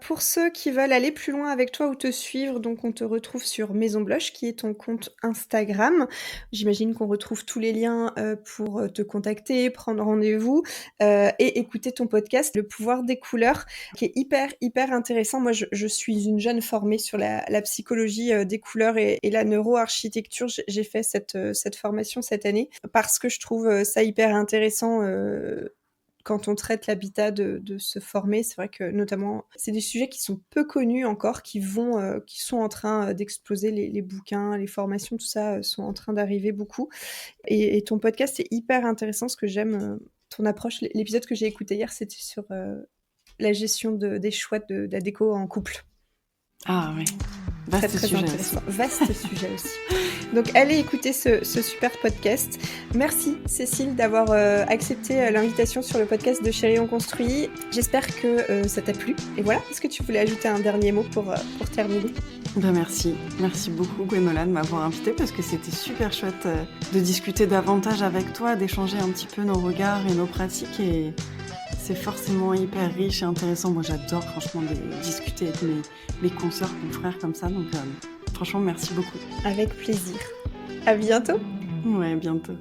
Speaker 1: Pour ceux qui veulent aller plus loin avec toi ou te suivre, donc on te retrouve sur Maison Blush, qui est ton compte Instagram. J'imagine qu'on retrouve tous les liens, pour, te contacter, prendre rendez-vous, et écouter ton podcast Le pouvoir des couleurs, qui est hyper, hyper intéressant. Moi, je suis une jeune formée sur la psychologie, des couleurs et la neuroarchitecture. J'ai fait cette formation cette année parce que je trouve, ça hyper intéressant, quand on traite l'habitat de se former. C'est vrai que notamment, c'est des sujets qui sont peu connus encore, qui sont en train d'exploser. Les bouquins, les formations, tout ça sont en train d'arriver beaucoup. Et ton podcast est hyper intéressant. Ce que j'aime, ton approche. L'épisode que j'ai écouté hier, c'était sur la gestion des choix de la déco en couple.
Speaker 2: Ah oui,
Speaker 1: Très
Speaker 2: vaste
Speaker 1: très
Speaker 2: sujet aussi.
Speaker 1: intéressant. Vaste sujet aussi. Donc allez écouter ce super podcast. Merci Cécile d'avoir accepté l'invitation sur le podcast de Chérie on construit. J'espère que ça t'a plu. Et voilà, est-ce que tu voulais ajouter un dernier mot pour terminer?
Speaker 2: Ben merci. Merci beaucoup Gwenola de m'avoir invitée parce que c'était super chouette de discuter davantage avec toi, d'échanger un petit peu nos regards et nos pratiques et c'est forcément hyper riche et intéressant. Moi j'adore franchement discuter avec mes consoeurs, confrères comme ça, donc franchement merci beaucoup.
Speaker 1: Avec plaisir. À bientôt.
Speaker 2: Ouais, bientôt.